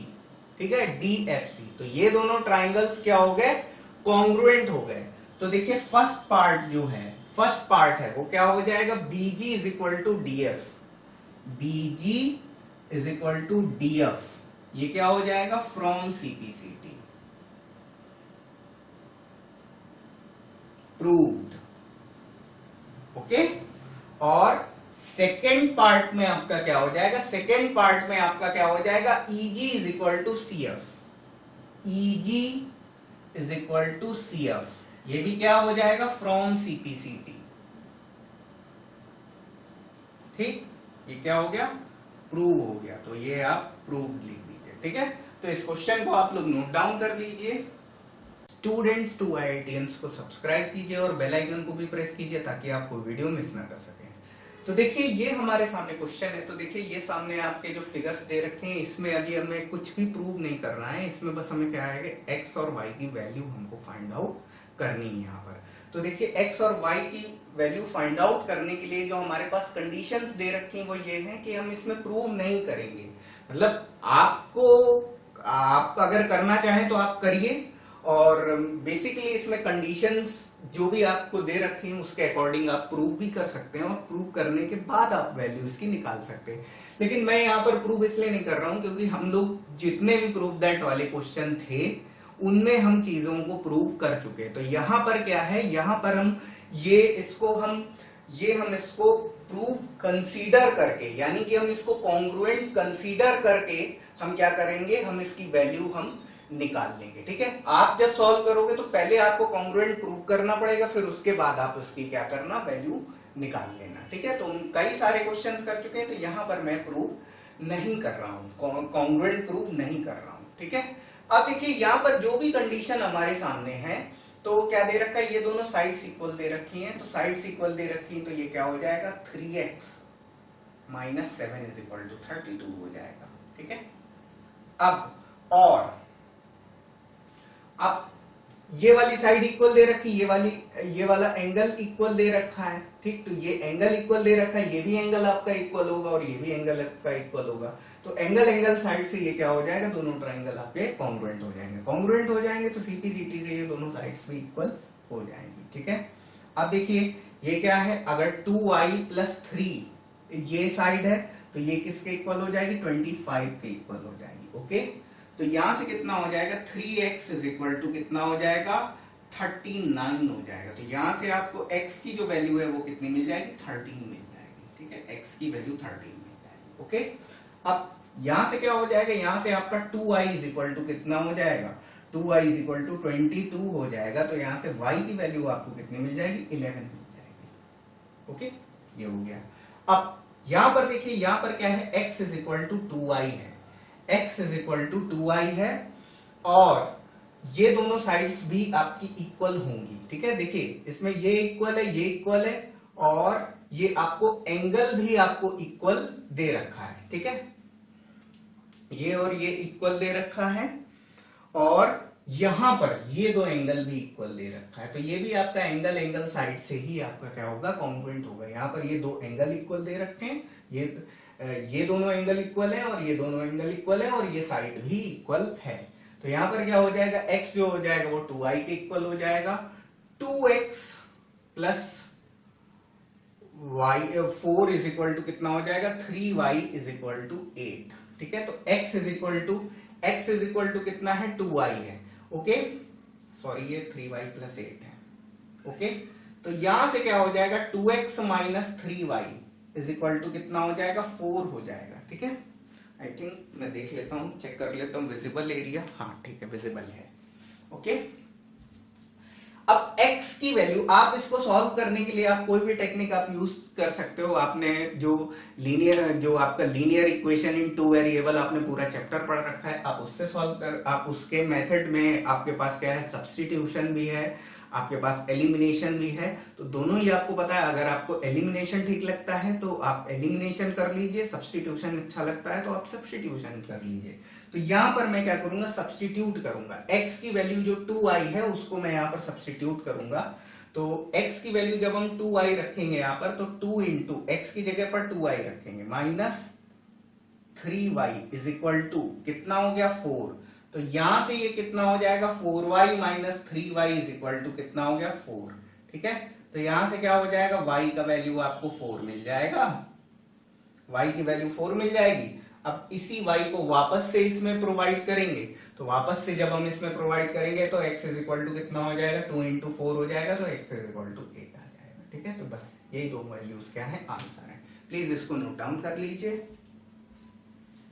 ठीक है, DFC, तो ये दोनों ट्राइंगल्स क्या हो गए, कॉन्ग्रुएंट हो गए। तो देखिए फर्स्ट पार्ट है वो क्या हो जाएगा, BG is equal to DF, BG is equal to DF, ये क्या हो जाएगा, फ्रॉम CPCT, प्रूव्ड। ओके, और सेकेंड पार्ट में आपका क्या हो जाएगा, EG is equal to CF, EG is equal to CF, ये भी क्या हो जाएगा, फ्रॉम CPCT। ठीक, ये क्या हो गया, प्रूव हो गया। तो ये आप प्रूव लिख दीजिए। ठीक है, तो इस क्वेश्चन को आप लोग नोट डाउन कर लीजिए। स्टूडेंट्स टू IITians को सब्सक्राइब कीजिए और बेल आइकन को भी प्रेस कीजिए ताकि आप कोई वीडियो मिस ना कर सकें। तो देखिए ये हमारे सामने क्वेश्चन है, तो देखिए ये सामने आपके जो फिगर्स दे रखे हैं, इसमें अभी हमें कुछ भी प्रूव नहीं करना है, इसमें बस हमें क्या है कि x और y की वैल्यू हमको फाइंड आउट करनी है यहाँ पर। तो देखिए x और y की वैल्यू फाइंड आउट करने के लिए जो हमारे पास कंडीशंस दे रखी हैं वो ये हैं कि हम इसमें प्रूव नहीं करेंगे, मतलब आप अगर करना चाहें तो आप करिए, और बेसिकली इसमें कंडीशंस जो भी आपको दे रखे हैं उसके अकॉर्डिंग आप प्रूव भी कर सकते हैं, और प्रूव करने के बाद आप वैल्यू इसकी निकाल सकते हैं। लेकिन मैं यहाँ पर प्रूव इसलिए नहीं कर रहा हूं क्योंकि हम लोग जितने भी प्रूव दैट वाले क्वेश्चन थे उनमें हम चीजों को प्रूव कर चुके हैं। तो यहाँ पर क्या है, यहाँ पर हम इसको प्रूव कंसीडर करके, यानी कि हम इसको कॉन्ग्रुएंट कंसीडर करके हम क्या करेंगे, हम इसकी वैल्यू हम निकाल लेंगे। ठीक है, आप जब सॉल्व करोगे तो पहले आपको कॉन्ग्रुएंट प्रूव करना पड़ेगा, फिर उसके बाद आप उसकी क्या करना, वैल्यू निकाल लेना। ठीक है, तो हम कई सारे क्वेश्चंस कर चुके हैं, तो यहां पर मैं प्रूव नहीं कर रहा हूं, कॉन्ग्रुएंट प्रूव नहीं कर रहा हूं। ठीक है, अब देखिए यहां पर जो भी कंडीशन हमारे सामने है, तो क्या दे रखा है, ये दोनों साइड्स इक्वल दे रखी हैं, तो साइड्स इक्वल दे रखी हैं, तो ये क्या हो जाएगा, 3x - 7 इज इक्वल टू 32 हो जाएगा। ठीक है, अब ये वाली साइड इक्वल दे रखी, ये वाला एंगल इक्वल दे रखा है। ठीक, तो ये एंगल इक्वल दे रखा है, ये भी एंगल आपका इक्वल होगा और ये भी एंगल आपका इक्वल होगा। तो एंगल साइड से ये क्या हो जाएगा, दोनों ट्राइंगल आपके कॉन्ग्रुएंट हो जाएंगे, तो CPCT से ये दोनों साइड्स भी इक्वल हो जाएंगी। ठीक है, अब देखिए ये क्या है, अगर 2y + 3 ये साइड है तो ये किसके इक्वल हो जाएगी, 25 के इक्वल हो जाएगी। ओके, तो यहां से कितना हो जाएगा, 3x इज इक्वल टू कितना हो जाएगा, 39 हो जाएगा। तो यहां से आपको x की जो वैल्यू है वो कितनी मिल जाएगी, 13 मिल जाएगी। ठीक है, x की वैल्यू 13 मिल जाएगी। ओके, अब यहां से क्या हो जाएगा, यहां से आपका 2y इज इक्वल टू कितना हो जाएगा, 2y इज इक्वल टू 22 हो जाएगा। तो यहां से y की वैल्यू आपको कितनी मिल जाएगी, 11 मिल जाएगी। ओके, ये हो गया। अब यहां पर देखिए, यहां पर क्या है, x is equal to 2y है, x is equal to 2y है, और ये दोनों साइड्स भी आपकी इक्वल होंगी। ठीक है, देखिए इसमें ये इक्वल है, ये इक्वल है, और ये आपको एंगल भी आपको इक्वल दे रखा है। ठीक है, ये और ये इक्वल दे रखा है, और यहां पर ये दो एंगल भी इक्वल दे रखा है। तो ये भी आपका एंगल साइड से ही आपका क्या होगा, कॉन्ग्रुएंट होगा। यहां पर ये दो एंगल इक्वल दे रखे हैं, ये दोनों एंगल इक्वल है और ये दोनों एंगल इक्वल है, और ये साइड भी इक्वल है। तो यहां पर क्या हो जाएगा, x जो हो जाएगा वो 2y के इक्वल हो जाएगा, 2x plus y 4 is equal to कितना हो जाएगा 3y इज इक्वल टू 8। ठीक है, तो x इज इक्वल टू कितना है 2y है। ओके सॉरी ये 3y प्लस 8 है। ओके तो यहां से क्या हो जाएगा 2x minus 3y is equal to कितना हो जाएगा 4 हो जाएगा। ठीक है, आई थिंक मैं देख लेता हूं, चेक कर लेता हूं विजिबल एरिया। हाँ ठीक है विजिबल है। ओके अब x की वैल्यू आप इसको सॉल्व करने के लिए आप कोई भी टेक्निक आप यूज कर सकते हो। आपने जो आपका linear equation in two variable आपने पूरा चैप्टर पढ़ रखा है, आप उससे सॉल्व कर, आप उसके मेथड में आपके पास क्या है सब्स्टिट्यूशन भी है, आपके पास एलिमिनेशन भी है। तो दोनों ही आपको पता है। अगर आपको एलिमिनेशन ठीक लगता है तो आप एलिमिनेशन कर लीजिए, सब्स्टिट्यूशन अच्छा लगता है तो आप सब्स्टिट्यूशन कर लीजिए। तो यहां पर मैं क्या करूंगा सब्स्टिट्यूट करूंगा। x की वैल्यू जो 2i है उसको मैं यहां पर सब्स्टिट्यूट करूंगा। तो x की वैल्यू जब हम 2i रखेंगे यहां पर तो 2 इंटू x की जगह पर 2i रखेंगे minus 3y is equal to कितना हो गया 4। तो यहां से ये कितना हो जाएगा 4y minus 3y is equal to कितना हो गया 4। ठीक है, तो यहां से क्या हो जाएगा y का वैल्यू आपको 4 मिल जाएगा, y की वैल्यू 4 मिल जाएगी। अब इसी y को वापस से इसमें प्रोवाइड करेंगे, तो वापस से जब हम इसमें प्रोवाइड करेंगे तो x इज इक्वल टू कितना हो जाएगा 2 इंटू 4 हो जाएगा, तो x इज इक्वल टू 8 आ जाएगा। ठीक है, तो बस यही दो वैल्यूज क्या है आंसर है। प्लीज इसको नोट डाउन कर लीजिए।